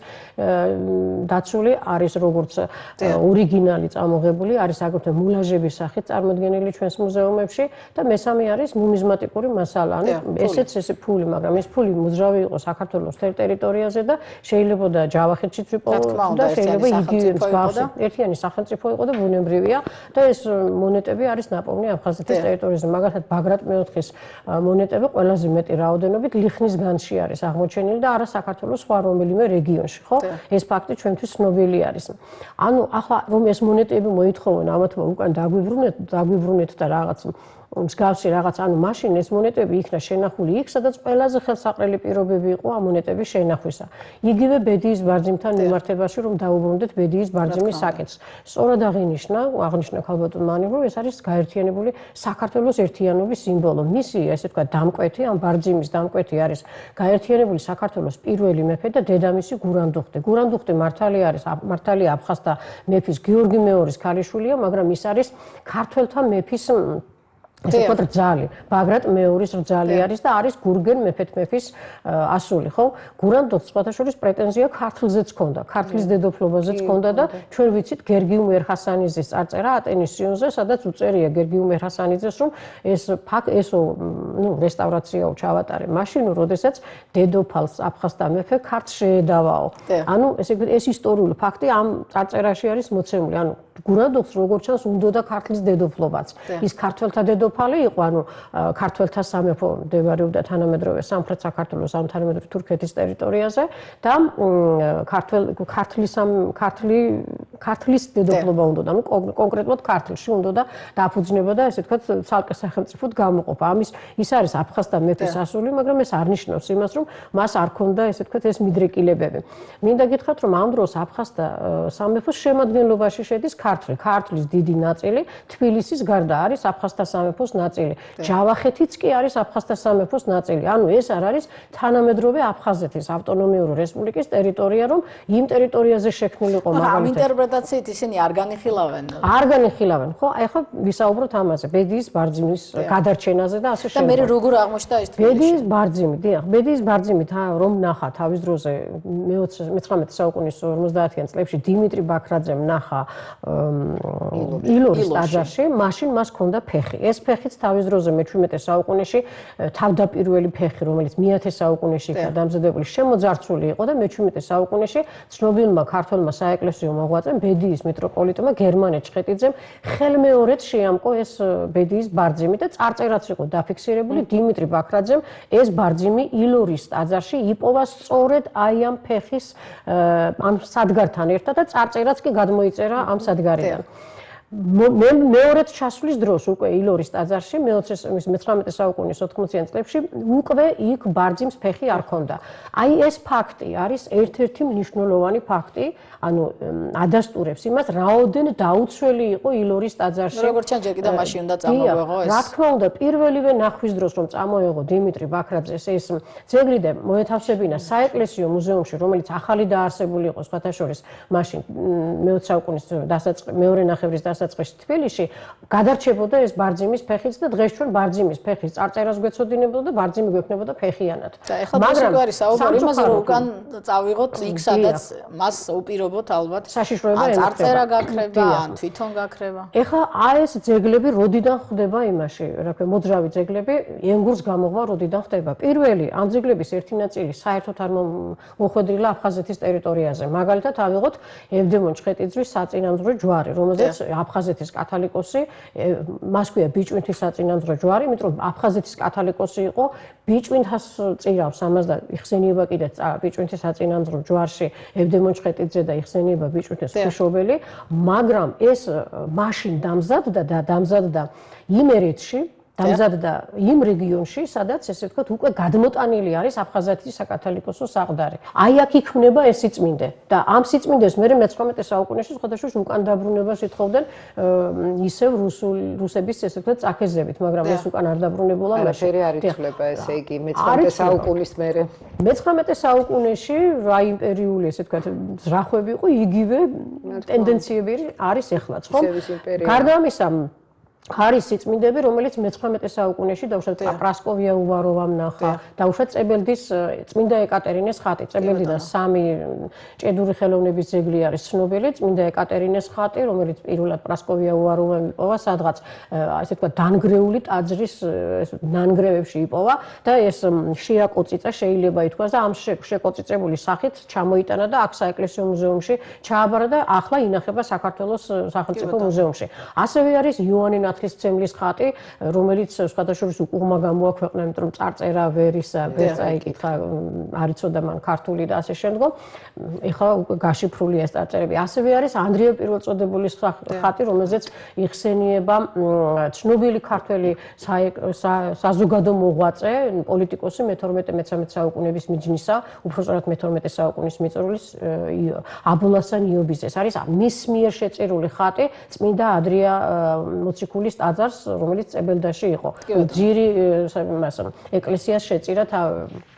დაცული, არის როგორც ორიგინალი წამოღებული, არის აგრეთვე მულაჟების სახით წარმოდგენილი ჩვენს მუზეუმებში და მესამე არის ნუმიზმატიკური მასალა. ანუ ესეც ესე ფული, მაგრამ ეს ფული მოძრავი იყო საქართველოს ტერიტორიაზე და შეიძლება და ჯავახეთშიც ვიპოვოთ და შეიძლება იგივე მსგავსი ერთიანი სახელმწიფო იყო და ბუნებრივია და ეს მონეტები არის ნაპოვნი აფხაზეთის ტერიტორიაზე. მაგალითად, ბაგრატ მეოთხის მონეტები ყველაზე მეტი რაოდენობით ლიხნის განში არის აღმოჩენილი და არა საქართველოს სხვა რომელიმე რეგიონში, ხო? ეს ფაქტი ჩვენთვის ცნობილი არის. ანუ ახლა რომ ეს მონეტები მოითხოვონ ამათმა უკან დაგვიბრუნეთ და რაღაც მსგავსი რაღაც, ანუ მაშინ ეს მონეტები იქნა შენახული იქ, სადაც ყველაზე ხელსაყრელი პირობები იყო ამ მონეტების შენახვისა. იგივე ბედიის ბარძიმთან მიმართებაში, რომ დაუბრუნდეთ ბედიის ბარძიმის საკითხს. სწორად აღნიშნა ქალბატონმა ანამ, რომ ეს არის გაერთიანებული საქართველოს ერთიანობის სიმბოლო. მისი, ესე ვთქვათ, დამკვეთი, ამ ბარძიმის დამკვეთი არის გაერთიანებული საქართველოს პირველი მეფე და დედამისი გურანდუხტი. გურანდუხტი მართალია აფხაზთა მეფის გიორგი მეორის ქალიშვილია, მაგრამ ის არის ქართველთა მეფის ესე ვთქვათ, რძალი, ბაგრატ მეორის რძალი არის და არის გურგენ მეფის ასული, ხო? გურანდუხტს სხვათა შორის პრეტენზია ქართლზეც ჰქონდა, ქართლის დედოფლობაზეც ჰქონდა და ჩვენ ვიცით გერგი უმერხასანიძის წარწერა ატენის სიონზე, სადაც უწერია გერგი უმერხასანიძეს, რომ რესტავრაციაო ჩავატარე მაშინ, როდესაც დედოფალს აფხაზთა მეფე ქართლს შეედავაო. ანუ ეს ისტორიული ფაქტი ამ წარწერაში არის მოცემული. ანუ გურანდუხტს როგორც ჩანს უნდოდა ქართლის დედოფლობაც. ის ქართველთა დედოფალი იყო, ანუ ქართველთა სამეფო მდებარეობდა თანამედროვე სამხრეთ საქართველოს, ამ თანამედროვე თურქეთის ტერიტორიაზე და ქართლის დედოფლობა უნდოდა, ანუ კონკრეტულად ქართლში უნდოდა დაფუძნებოდა, ესე ვთქვათ, ცალკე სახელმწიფოდ გამოყოფა. ის არის აფხაზთა მეფის ასული, მაგრამ ეს არ ნიშნავს იმას, რომ მას არ ქონდა, ესე ვთქვათ, ეს მიდრეკილებები. მინდა გითხრათ, რომ ამ დროს აფხაზთა სამეფოს შემადგენლობაში შედის ქართლის დიდი ნაწილი, თბილისის გარდა არის აფხაზთა სამეფოს ნაწილი. ჯავახეთიც კი არის აფხაზთა სამეფოს ნაწილი. ანუ ეს არ არის თანამედროვე აფხაზეთის ავტონომიური რესპუბლიკის ტერიტორია, რომ იმ ტერიტორიაზე შექმნილი იყო მაგალითად. ამ ინტერპრეტაციით ისინი არ განიხილავენ. არ განიხილავენ, ხო? აი ხო ვისაუბროთ ამაზე, ბედიის ბარძიმის გადარჩენაზე და ასე შემდეგ. და მე როგორ აღმოჩნდა ეს თბილისში? ბედიის ბარძიმი, დიახ, ბედიის ბარძიმი რომ ნახა თავის დროზე 19 საუკუნის 50-იან წლებში დიმიტრი ბაქრაძემ ნახა ილორის ტაძარში, მაშინ მას ჰქონდა ფეხი. ეს ფეხიც თავის დროზე მე-17 საუკუნეში თავდაპირველი ფეხი, რომელიც მე-10 საუკუნეში იქნა დამზადებული, შემოძარცული იყო და მე-17 საუკუნეში ცნობილმა ქართველმა საეკლესიო მოღვაწემ ბედიის მიტროპოლიტმა გერმანე ჩხეტიძემ ხელმეორედ შეამკო ეს ბედიის ბარძიმი და წარწერაც იყო დაფიქსირებული დიმიტრი ბაქრაძემ ეს ბარძიმი ილორის ტაძარში იპოვა სწორედ აი ამ ფეხის ამ სადგართან ერთად და წარწერაც კი გადმოიწერა ამ სადგარიდან. მეორედ ჩასვლის დროს უკვე ილორის ტაძარში მე-19 საუკუნის 80-იან წლებში უკვე იქ ბარძიმს ფეხი არ ჰქონდა. აი ეს ფაქტი არის ერთ-ერთი მნიშვნელოვანი ფაქტი, ანუ ადასტურებს იმას, რაოდენ დაუცველი იყო ილორის ტაძარში. როგორც ჩანს, ჯერ კიდევ მაშინ უნდა წამოეღო ეს. რა თქმა უნდა, პირველივე ნახვის დროს რომ წამოეღო დიმიტრი ბაქრაძეს ეს ძეგლი და მოეთავსებინა საეკლესიო მუზეუმში, რომელიც ახალი დაარსებული იყო სხვათა შორის მაშინ მე-20 საუკუნის მეორე ნახევრის დასაწყისში თბილისში, გადარჩებოდა ეს ბარძიმის ფეხიც და დღეს ჩვენ ბარძიმის ფეხის წარწერას გვეცოდინებოდა და ბარძიმი გვექნებოდა ფეხიანად. მაგრამ არის საუბარი იმაზე, რომ უკან წავიღოთ იქ, სადაც მას უპირობოთ ალბათ საშიშროება წარწერა გაქრება, ან თვითონ გაქრება. ეხლა ეს ძეგლები როდიდან ხდება იმაში, რა ქვია, მოძრავი ძეგლები, ენგურს გამოღვა როდიდან ხდება. პირველი ამ ძეგლების ერთი ნაწილი საერთოდ არ მოხვედრილა აფხაზეთის ტერიტორიაზე. მაგალითად, ავიღოთ ევდემონ ჩხეტიძის საწინამძღვრო ჯვარი, რომელზეც აფხაზეთის კათალიკოსი, მას ქვია ბიჭვინთის საწინამძღვრო ჯვარი, იმიტომ რომ აფხაზეთის კათალიკოსი იყო, ბიჭვინთას წირავს ამას და იხსენიება კიდეც ბიჭვინთის საწინამძღვრო ჯვარში ევდემონ ჩხეტიძე და იხსენიება ბიჭვინთის ღვთისმშობელი, მაგრამ ეს მაშინ დამზადდა იმ ერეთში, დამზადდა იმ რეგიონში, სადაც ესე ვთქვათ, უკვე გადმოტანილი არის აფხაზეთის საკათალიკოსო საყდარი. აი აქ იქმნება ეს სიწმინდე და ამ სიწმინდეს მე მე-19 საუკუნეში სხვადასხვა უკან დაბრუნებას ითხოვდნენ ისევ რუსების ესე ვთქვათ წაქეზებით, მაგრამ ეს უკან არ დაბრუნებულა მაშინ. არაფერი არ იცვლება, ესე იგი, მე-19 საუკუნის მერე. მე-19 საუკუნეში რა იმპერიული ესე ვთქვათ ზრახვები იყო, იგივე ტენდენციები არის ეხლაც, ხო? გარდა ამისა არის სიწმინდები, რომელიც მე-19 საუკუნეში დაუშვათ პრასკოვია უვაროვამ ნახა, დაუშვათ წებელდის წმინდა ეკატერინეს ხატი. წებელდიდან 3 ჭედური ხელოვნების ძეგლი არის ცნობილი, წმინდა ეკატერინეს ხატი, რომელიც პირველად პრასკოვია უვაროვამ იპოვა, სადღაც ასე თქვა დანგრეული ტაძრის ნანგრევებში იპოვა და ეს შეაკოწიწა, შეიძლება ითქვას და ამ შეკოწიწებული სახით ჩამოიტანა და აქ საეკლესიო მუზეუმში ჩააბარა და ახლა ინახება საქართველოს სახელმწიფო მუზეუმში. ასევე არის იოანე ნათლისმცემლის ხატი, რომელიც სხვადასხვა უკუღმა გამოაქვეყნა, იმიტომ რომ წარწერა ვერ წაიკითხა, არ იცოდა მან ქართული და ასე შემდგომ. ეხლა გაშიფრულია ეს წარწერები. ასევე არის ანდრია პირველწოდებულის ხატი, რომელზეც იხსენიება ცნობილი ქართველი საზოგადო მოღვაწე, პოლიტიკოსი მე-12-13 საუკუნეების მიჯნისა, უბრალოდ მე-12 საუკუნის მიწურულის აბულასან იობიზეს. არის მის მიერ შეწირული ხატი წმინდა ადრია მოციქულის ტაძარს, რომელიც წებელდაში იყო. ძირი ეკლესიას შეწირა,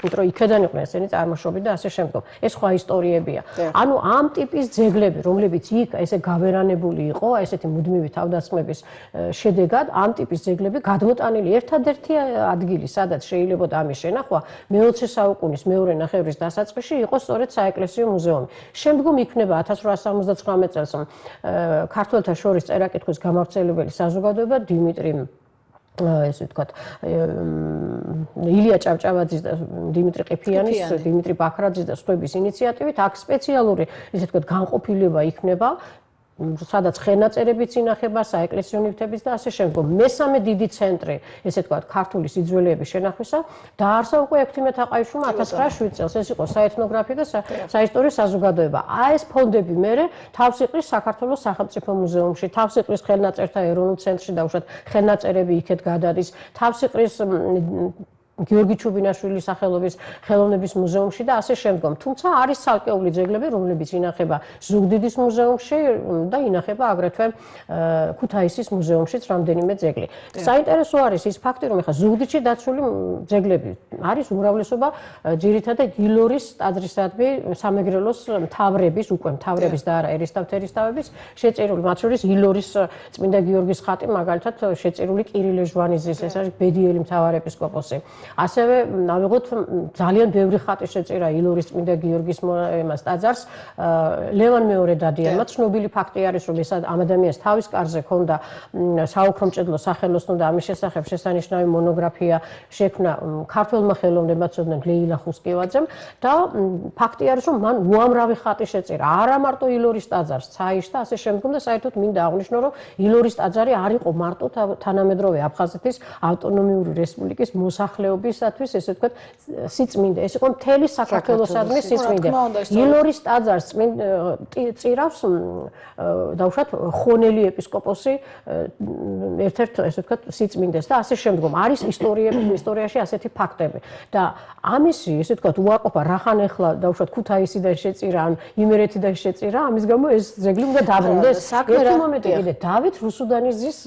იმიტომ რომ იქედან იყვნენ ესენი წარმოშობილი და ასე შემდგომ. ეს სხვა ისტორიებია. ანუ ამ ტიპის ძეგლები, რომლებიც იქ ესე გავერანებული იყო, ესეთი მუდმივი თავდასხმების შედეგად, ამ ტიპის ძეგლები გადმოტანილი ერთადერთი ადგილი, სადაც შეიძლებოდა ამის შენახვა, მე-20 საუკუნის მეორე ნახევრის დასაწყისში იყო სწორედ საეკლესიო მუზეუმი. შემდგომ იქნება 1879 წელს ქართველთა შორის წერა-კითხვის გამავრცელებელი საზოგადოება დიმიტრი ესე ვთქვათ ილია ჭავჭავაძის და დიმიტრი ყიფიანის, დიმიტრი ბაქრაძის და სხვების ინიციატივით აქ სპეციალური ესე ვთქვათ განყოფილება იქნება, სადაც ხელნაწერებიც ინახება, საეკლესიო ნივთებიც და ასე შემდგომ. მესამე დიდი ცენტრი, ესე ვთქვათ, ქართული სიძველეების შენახვისა დაარსა უკვე ექვთიმე თაყაიშვილმა 1907 წელს. ეს იყო საეთნოგრაფიო და საისტორიო საზოგადოება. ეს ფონდები მერე თავს იყრის საქართველოს სახელმწიფო მუზეუმში, თავს იყრის ხელნაწერთა ეროვნულ ცენტრში, დაუშვათ ხელნაწერები იქეთ გადადის, თავს იყრის გიორგი ჩუბინაშვილის სახელობის ხელოვნების მუზეუმში და ასე შემდგომ. თუმცა არის ცალკეული ძეგლები, რომლებიც ინახება ზუგდიდის მუზეუმში და ინახება აგრეთვე ქუთაისის მუზეუმშიც რამდენიმე ძეგლი. საინტერესო არის ის ფაქტი, რომ ეხლა ზუგდიდში დაცული ძეგლები არის უმრავლესობა ძირითადად ილორის ტაძრისადმი სამეგრელოს მთავრების, უკვე მთავრების და არა ერისთავთერისთავების შეწირული, მათ შორის ილორის წმინდა გიორგის ხატი, მაგალითად შეწირული კირილე ჟვანიძის, ეს არის ბედიელი მთავარეპისკოპოსი. ასევე ავიღოთ ძალიან ბევრი ხატი შეწირა ილორის წმინდა გიორგის εμას ტაძარს ლევან მეორე დადიანმა. ცნობილი ფაქტი არის, რომ ეს ამ ადამიანს თავის კარზე ჰქონდა საოქრომჭედლო სახელოსნო და ამის შესახებ შესანიშნავი მონოგრაფია შექმნა ქართველმა ხელოვნებაცოდნემ ლეილა ხუსკივაძემ და ფაქტი არის, რომ მან უამრავი ხატი შეწირა არა მარტო ილორის ტაძარს, ცაიშ და ასე შემდგომ და საერთოდ მინდა აღვნიშნო, რომ ილორის ტაძარი არ იყო მარტო თანამედროვე აფხაზეთის ავტონომიური რესპუბლიკის მოსახლეობისათვის, ესე ვთქვათ, სიწმინდე. ეს იყო მთელი საქართველოსადმი სიწმინდე. ილორის ტაძარს წირავს დაუშვათ ხონელი ეპისკოპოსი ერთ-ერთ ესე ვთქვათ სიწმინდეს და ასე შემდგომ. არის ისტორიაში ასეთი ფაქტები და ამისი ესე ვთქვათ უარყოფა რახან ახლა დაუშვათ ქუთაისიდან შეწირა ან იმერეთიდან შეწირა, ამის გამო ეს ძეგლი უნდა დაბრუნდეს. ერთი მომენტი კიდე დავით რუსუდანიძის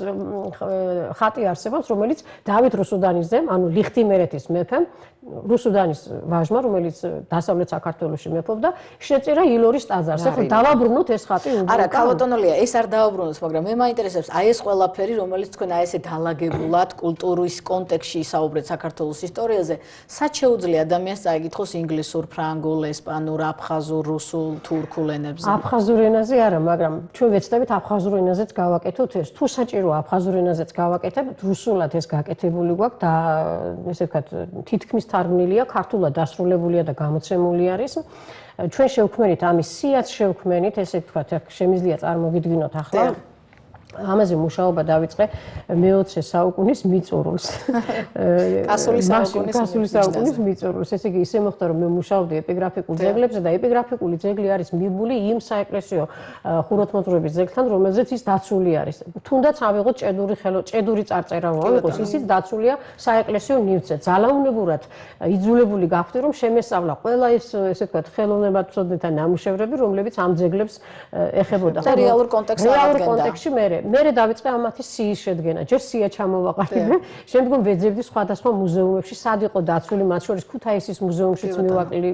ხატი არსებობს, რომელიც დავით რუსუდანიძემ, ანუ ლიხტიმერეთის მეფემ, რუსუდანის ვაჟმა, რომელიც დასავლეთ საქართველოში მეფობდა, შეწირა ილორის ტაძარს. ახლა დავაბრუნოთ ეს ხატი უბრალოდ. არა, ქალბატონოლია, ეს არ დავაბრუნოთ, მაგრამ მე მაინტერესებს აი ეს ყველაფერი, რომელიც თქვენ აი ესე დალაგებულად კულტურის კონტექსტში ისაუბრეთ საქართველოს ისტორიაზე, სად შეუძლია ადამიანს წაიკითხოს ინგლისურ, ფრანგულ, ესპანურ, აფხაზურ, რუსულ, თურქულ ენებზე? აფხაზურ ენაზე არა, მაგრამ ჩვენ ვეცდებით აფხაზურ ენაზეც გავაკეთოთ ეს. თუ საჭირო აფხაზურ ენაზეც გავაკეთებთ, რუსულად ეს გაკეთებული გვაქვს და ესე ვთქვათ, თითქმის თარგმნილია, ქართულად დასრულებულია და გამოცემული არის. ჩვენ შევქმნით ამის სიაც შევქმნით, ესე ვთქვათ, შემიძლია წარმოგიდგინოთ ახლა. ამაზე მუშაობა დავიწყე მე-20 საუკუნის მიწურულს. კასული საუკუნის მიწურულს. ესე იგი, ისე მოხდა, რომ მე მუშაობდი ეპიგრაფიკულ ძეგლებზე და ეპიგრაფიკული ძეგლი არის მიბული იმ საეკლესიო ხუროთმოძღვრების ძეგლთან, რომელზეც ის დაცული არის. თუნდაც ავიღოთ ჭედური წარწერა მოვიღოს, ისიც დაცულია საეკლესიო ნივთზე. ძალაუნებურად იძულებული გავხდი, რომ შემესწავლა ყველა ეს ესე ვთქვათ, ხელოვნებაცოდნეთა ნამუშევრები, რომლებიც ამ ძეგლებს ეხებოდა. და რეალურ კონტექსტში მე მერე დავიწყე ამათი სიის შედგენა. ჯერ სია ჩამოვაყალიბე, შემდგომ ვეძებდი სხვადასხვა მუზეუმებში, სად იყო დაცული, მათ შორის ქუთაისის მუზეუმშიც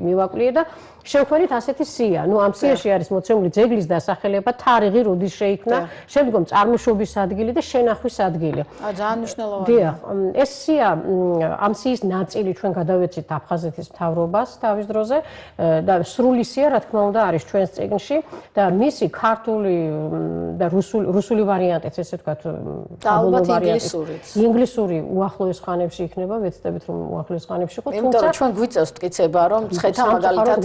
მივაკლია და შევქმნით ასეთი სია. ნუ ამ სიაში არის მოცემული ძეგლის დასახელება, თარიღი, როდის შეიქმნა, შემდგომ წარმოშობის ადგილი და შენახვის ადგილი. ძალიან მნიშვნელოვანია. დიახ, ეს სია, ამ სიის ნაწილი ჩვენ გადავეცით აფხაზეთის მთავრობას თავის დროზე და სრული სია, რა თქმა უნდა, არის ჩვენს წიგნში და მისი ქართული და რუსული ვარიანტიც, ესე ვთქვათ, ალბათ ინგლისური უახლოეს ხანებში იქნება, ვეცდებით რომ უახლოეს ხანებში იყო, თუმცა ჩვენ გვიწევს მტკიცება, რომ მცხეთა მაგალითად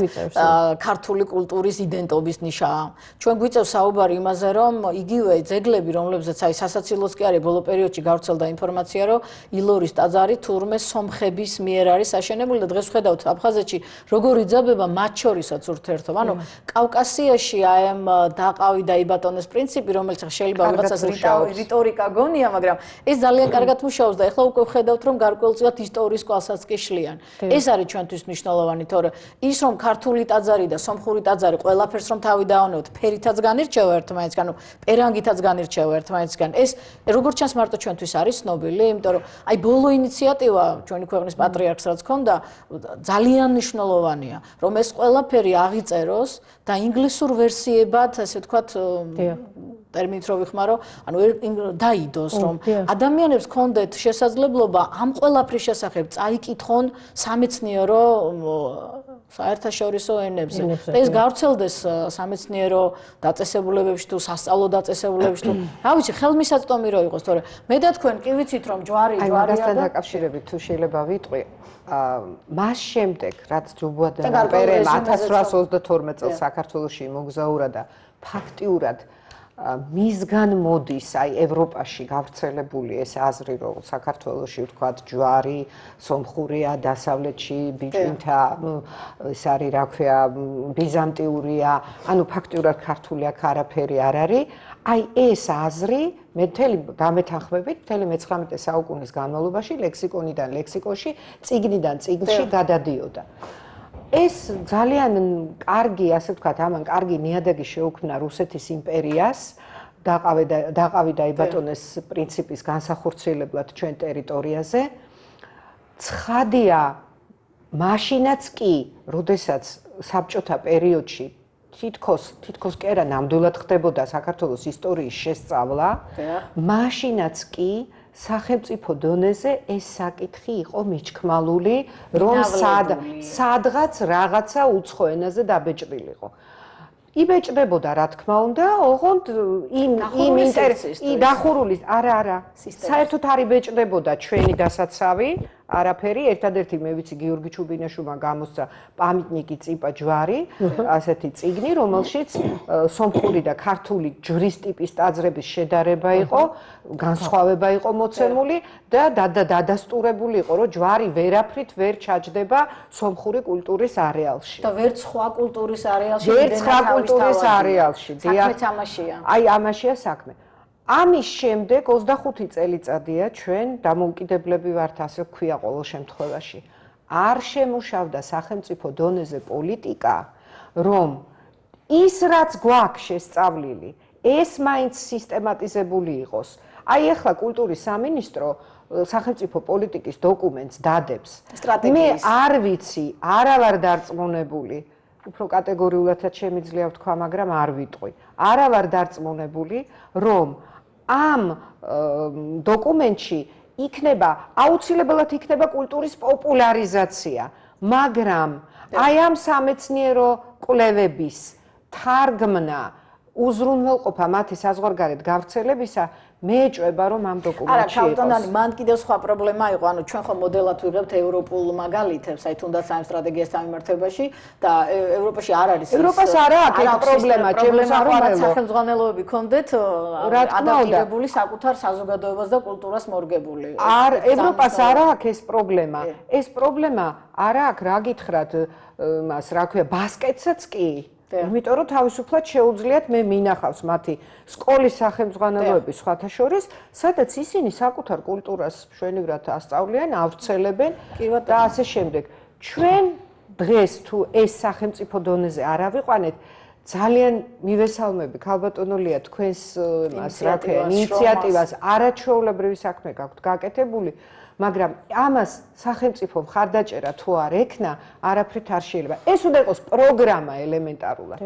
ქართული კულტურის იდენტობის ნიშაა. ჩვენ გვიწევს საუბარი იმაზე, რომ იგივე ძეგლები, რომლებზეც აი სასაცილოც კი არის, ბოლო პერიოდში გავრცელდა ინფორმაცია, რომ ილორის ტაძარი თურმე სომხების მიერ არის აშენებული და დღეს ვხედავთ აფხაზეთში როგორ იძაბება მათ შორისაც ურთიერთობა. ანუ კავკასიაში აი ამ დაყავი და იბატონეს პრინციპი, რომელიც შეიძლება ვიღაცას რიტორიკა გონია, მაგრამ ეს ძალიან კარგად მუშაობს და ეხლა უკვე ვხედავთ, რომ გარკვეულწილად ისტორიის კვალსაც კი შლიან. ეს არის ჩვენთვის მნიშვნელოვანი, თორე ის რომ ქართული ტაძარი და სომხური ტაძარი ყველაფერს რომ თავი დაავნებოთ, ფერითაც განირჩევა ერთმანეთისგან, ანუ პერანგითაც განირჩევა ერთმანეთისგან. ეს როგორც ჩანს მარტო ჩვენთვის არის ცნობილი, იმიტომ რომ აი ბოლო ინიციატივა ჩვენი ქვეყნის პატრიარქს რაც ქონდა, ძალიან მნიშვნელოვანია, რომ ეს ყველაფერი აღიწეროს და ინგლისურ ვერსიებად, ასე ვთქვათ, ტერმინით რო ვიხმარო, ანუ დაიდოს, რომ ადამიანებს ქონდეთ შესაძლებლობა ამ ყველაფრის შესახებ წაიკითხონ სამეცნიერო საერთაშორისო ენებზე. ეს გავრცელდეს სამეცნიერო დაწესებულებებში თუ სასწავლო დაწესებულებებში თუ რა ვიცი, ხელმისაწვდომი რო იყოს, თორე მე და თქვენ კი ვიცით რომ ჯვარია და მასთან დაკავშირებით თუ შეიძლება ვიტყვი, მას შემდეგ რაც ჯუბადან პერემ 1832 წელს საქართველოში მოგზაურა და ფაქტიურად მისგან მოდის აი ევროპაში გავრცელებული ეს აზრი, რომ საქართველოში ვთქვათ ჯვარი, სომხურია, დასავლეთში ბიჭვინთა ეს არის რა ქვია, ბიზანტიურია, ანუ ფაქტიურად ქართული აქ არაფერი არ არის. აი ეს აზრი მე მთელი გამეთანხმებით, მთელი მე-19 საუკუნის განმავლობაში ლექსიკონიდან ლექსიკონში, წიგნიდან წიგნში გადადიოდა. ეს ძალიან კარგი, ასე ვთქვათ, ამან კარგი ნიადაგი შეუქმნა რუსეთის იმპერიას, დაყავი და იბატონეს პრინციპის განსახორციელებლად ჩვენ ტერიტორიაზე. ცხადია, მაშინაც კი, როდესაც საბჭოთა პერიოდში თითქოს კი არა ნამდვილად ხდებოდა საქართველოს ისტორიის შესწავლა, მაშინაც კი სახელმწიფო დონეზე ეს საკითხი იყო მიჩქმალული, რომ სადღაც რაღაცა უცხო ენაზე დაბეჭდილიყო. იბეჭდებოდა, რა თქმა უნდა, ოღონდ იმ დახურულის, არა, საერთოდ არ იბეჭდებოდა ჩვენი დასაცავი, არაფერი, ერთადერთი მე ვიცი გიორგი ჩუბინაშვილმა გამოსცა პამიტნიკი წიპა ჯვარი, ასეთი წიგნი, რომელშიც სომხური და ქართული ჯვრის ტიპის ტაძრების შედარება იყო, განსხვავება იყო მოცემული და დადასტურებული იყო, რომ ჯვარი ვერაფრით ვერ ჩაჯდება სომხური კულტურის არეალში. და ვერც სხვა კულტურის არეალში, ვერც სხვა კულტურის არეალში. საქმეც ამაშია. აი ამაშია საქმე. ამის შემდეგ 25 წელიწადია ჩვენ დამოუკიდებლები ვართ, ასე ვქვია ყოველ შემთხვევაში. არ შემუშავდა სახელმწიფო დონეზე პოლიტიკა, რომ ის რაც გვაქვს შესწავლილი, ეს მაინც სისტემატიზებული იყოს. აი ახლა კულტურის სამინისტრო სახელმწიფო პოლიტიკის დოკუმენტს დადებს. მე არ ვიცი, არა ვარ დარწმუნებული. უფრო კატეგორიულადაც შემიძლია ვთქვა, მაგრამ არ ვიტყვი. არა ვარ დარწმუნებული, რომ ამ დოკუმენტში აუცილებლად იქნება კულტურის პოპულარიზაცია, მაგრამ აი ამ სამეცნიერო კვლევების თარგმნა, უზრუნველყოფა მათი საზღვარგარეთ გავრცელებისა მე ეჭვება რომ ამ დოკუმენტში იყოს. არა, მან კიდევ სხვა პრობლემა იყო, ანუ ჩვენ ხომ მოდელად ვიღებთ ევროპულ მაგალითებს, აი თუნდაც ამ სტრატეგიასთან მიმართებაში და ევროპაში არ არის. ევროპას არა აქვს ეს პრობლემა, ჩემსაყრელო სახელმძღვანელოები ქონდეთ ადაპტირებული საკუთარ საზოგადოებას და კულტურას მორგებული. ევროპას არა აქვს ეს პრობლემა. ეს პრობლემა არა აქვს, რა გითხრათ, მას რა ქვია, ბასკეტსაც კი. იმიტომ რომ თავისუფლად შეუძლიათ მე მინახავს მათი სკოლის სახელმძღვანელოები სხვათა შორის, სადაც ისინი საკუთარ კულტურას მშვენივრად ასწავლიან, ავრცელებენ და ასე შემდეგ. ჩვენ დღეს თუ ეს სახელმწიფო დონეზე არ ავიყვანეთ, ძალიან მივესალმები ქალბატონოლია თქვენს ინიციატივას, არაჩვეულებრივი საქმე გაქვთ გაკეთებული, მაგრამ ამას სახელმწიფო მხარდაჭერა თუ არ ექნა, არაფრით არ შეიძლება. ეს უნდა იყოს პროგრამა ელემენტარულად.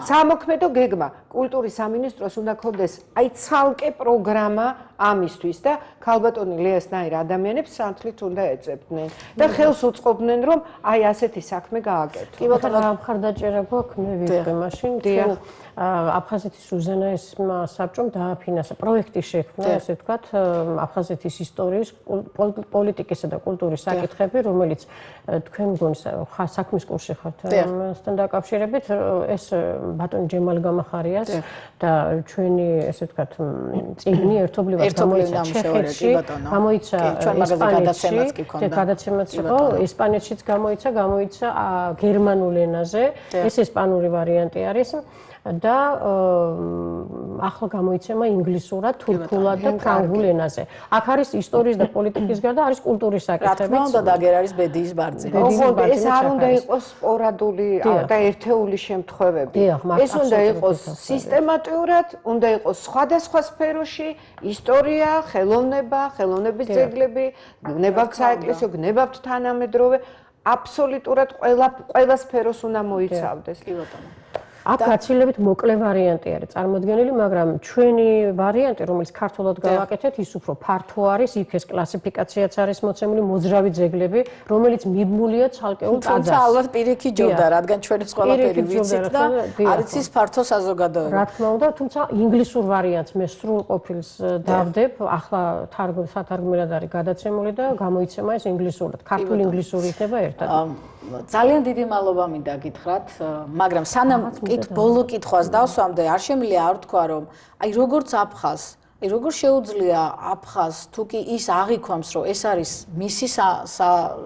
სამოქმედო გეგმა. კულტურის სამინისტროს უნდა ქონდეს აი ცალკე პროგრამა ამისთვის და ქალბატონი ლეასნაირ ადამიანებს სანთლით უნდა ეძებდნენ და ხელს უწყობდნენ რომ აი ასეთი საქმე გააკეთო. კი ბატონო, მხარდაჭერა გვაქვს, მე ვიყრე მაშინ. აფხაზეთის უზენაესმა საბჭომ დააფინანსა პროექტი შექმნა, ასე ვთქვათ, აფხაზეთის ისტორიის, პოლიტიკისა და კულტურის საკითხები, რომელიც თქვენ მგონი საქმის კურსში ხართ მასთან დაკავშირებით, ეს ბატონ ჯემალ გამახარიას და ჩვენი, ასე ვთქვათ, წიგნი ერთობლივად გამოიცა ჩეხეთში, გამოიცა ესპანეთში, გადაცემაც იყო, ესპანეთშიც გამოიცა გერმანულ ენაზე, ეს ესპანური ვარიანტი არის. და ახლა გამოიცემა ინგლისურად, თურქულად და ფრანგულ ენაზე. აქ არის ისტორიის და პოლიტიკის გარდა არის კულტურის საკითხებიც. რა თქმა უნდა, და აგერ არის ბედიის ბარძიმი. ეს არ უნდა იყოს სპორადული და ერთეული შემთხვევები. ეს უნდა იყოს სისტემატურად, უნდა იყოს სხვადასხვა სფეროში, ისტორია, ხელოვნება, ხელოვნების ძეგლები, გნებავთ საეკლესიო, გნებავთ თანამედროვე, აბსოლუტურად ყველა სფეროს უნდა მოიცავდეს. კი ბატონო. აქ გაცილებით მოკლე ვარიანტი არის წარმოდგენილი, მაგრამ ჩვენი ვარიანტი, რომელიც ქართულად გავაკეთეთ, ის უფრო ფართო არის, იქ ეს კლასიფიკაციაც არის მოცემული, მოძრავი ძეგლები, რომელიც მიბმულია ცალკეულ ტაძარს. თუმცა ალბათ პირიქით ჯობდა, რადგან ჩვენც ყველაფერი ვიცით და არის ის ფართო საზოგადოება. რა თქმა უნდა, თუმცა ინგლისურ ვარიანტს მე სრულ ყოფილს დავდებ, ახლა სათარგმნელად არის გადაცემული და გამოიცემა ეს ინგლისურად. ქართულ ინგლისური იქნება ერთად. ძალიან დიდი მადლობა მინდა გითხრათ, მაგრამ სანამ ბოლო კითხვას დავსვამდე, არ შემიძლია არ თქვა, რომ აი როგორც აფხაზს, აი როგორ შეუძლია აფხაზს თუ კი ის აღიქვამს, რომ ეს არის მისი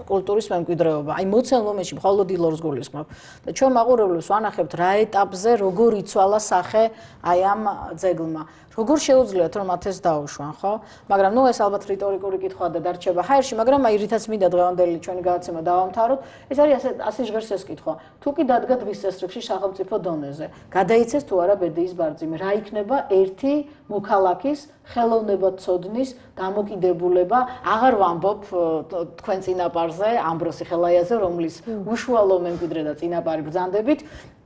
კულტურის მემკვიდრეობა. აი მოცემ მომენტში მხოლოდ ილორს გულისხმობ და ჩვენ მაყურებლებს ვანახებთ რა ეტაპზე როგორ იცვალა სახე აი ამ ძეგლმა. როგორ შეუძლიათ რომ მათ ეს დაუშვან, ხო? მაგრამ ნუ ეს ალბათ რიტორიკული კითხვაა და დარჩება ჰაერში, მაგრამ აი რითაც მინდა დღევანდელი ჩვენი გადაცემა დავამთავროთ, ეს არის ასე ჟღერს ეს კითხვა. თუ კი დადგა დღის წესრიგში სახელმწიფო დონეზე, გადაიცეს თუ არა ბედიის ბარძიმი, რა იქნება ერთი მოქალაქის ხელოვნებაცოდნის დამოკიდებულება, აღარ ვამბობ თქვენ წინაპარზე, ამბროსი ხელაიაზე, რომლის უშუალო მემკვიდრე და წინაპარი ბრძანდებით,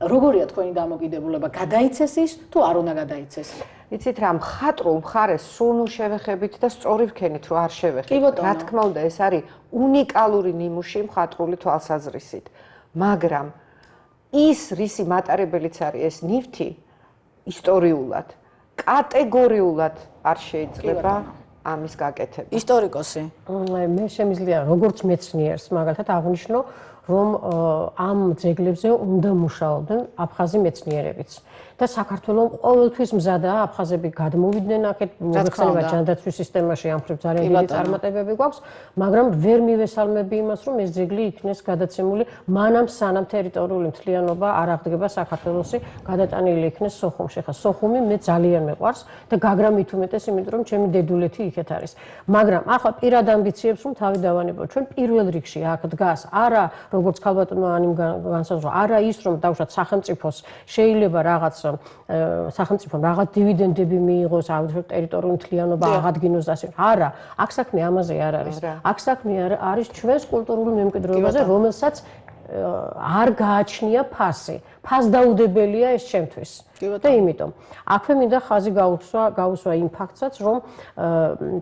როგორია თქვენი დამოკიდებულება, გადაიცეს ის თუ არ უნდა გადაიცეს? იცით რა, მხატვრულ მხარეს სულ ნუ შევეხებით და სწორი ვქენით, რომ არ შევეხებით. რა თქმა უნდა, ეს არის უნიკალური ნიმუში მხატვრული თვალსაზრისით. მაგრამ ის რისი მატარებელიც არის ეს ნივთი ისტორიულად, კატეგორიულად არ შეიძლება ამის გაკეთება. ისტორიკოსი. მე შემიძლია როგორც მეცნიერს მაგალითად აღნიშნო, რომ ამ ძეგლებზე უნდა მუშაობდნენ აფხაზი მეცნიერებიც. და საქართველოს ყოველთვის მზადაა აფხაზები გადმოვიდნენ აქეთ, მოიხსენება ჯანდაცვის სისტემაში ამ მხრივ ძალიან დიდი წარმატებები გვაქვს, მაგრამ ვერ მივესალმები იმას, რომ ეს ძეგლი იქნეს გადაცემული მანამ სანამ ტერიტორიული მთლიანობა არ აღდგება საქართველოსი, გადატანილი იქნეს სოხუმში. ხა სოხუმი მე ძალიან მეყვარს და გაგრა მით უმეტეს, იმიტომ რომ ჩემი დედულეთი იქეთ არის. მაგრამ ახლა პირად ამბიციებს რომ თავი დავანებო, ჩვენ პირველ რიგში აქ დგას არა როგორც ქალბატონო ანიმ განსაზღვრა, არა ის რომ დავუშვათ სახელმწიფოს შეიძლება რაღაც სახელმწიფომ რაღაც დივიდენდები მიიღოს, აუცილებლად ტერიტორიული მთლიანობა აღადგინოს და ასე. არა, აქ საქმე ამაზე არ არის. აქ საქმე არის ჩვენს კულტურულ მემკვიდრეობაზე, რომელსაც არ გააჩნია ფასი. ფასდაუდებელია ეს ჩემთვის. და იმიტომ აქვე მინდა ხაზი გაუსვა იმ ფაქტსაც, რომ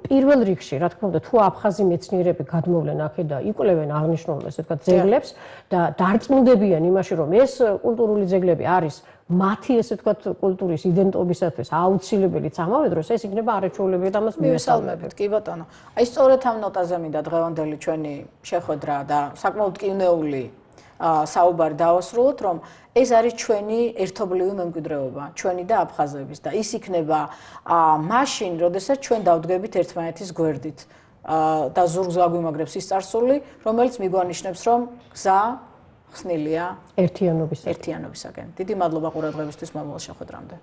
პირველ რიგში, რა თქმა უნდა, თუ აფხაზი მეცნიერები გადმოვლენ აქ და იკვლევენ აღნიშნულ ესე ვთქვათ ძეგლებს და დარწმუნდებიან იმაში, რომ ეს კულტურული ძეგლები არის მათი ესე ვთქვათ კულტურის იდენტობისათვის აუცილებელი ამავე დროს, ეს იქნება არაჩვეულებრივი და მას მივესალმებით. კი ბატონო. აი სწორედ ამ ნოტაზე მინდა დღევანდელი ჩვენი შეხვედრა და საკმაოდ კივნეული საუბარი დავასრულოთ, რომ ეს არის ჩვენი ერთობლივი მემკვიდრეობა, ჩვენი და აფხაზების და ის იქნება მაშინ, როდესაც ჩვენ დავდგებით ერთმანეთის გვერდით და ზურგს გაგვიმაგრებს ის წარსული, რომელიც მიგვანიშნებს, რომ გზა ხსნილია ერთიანობისაკენ. დიდი მადლობა ყურადღებისთვის, მომავალ შეხვედრამდე.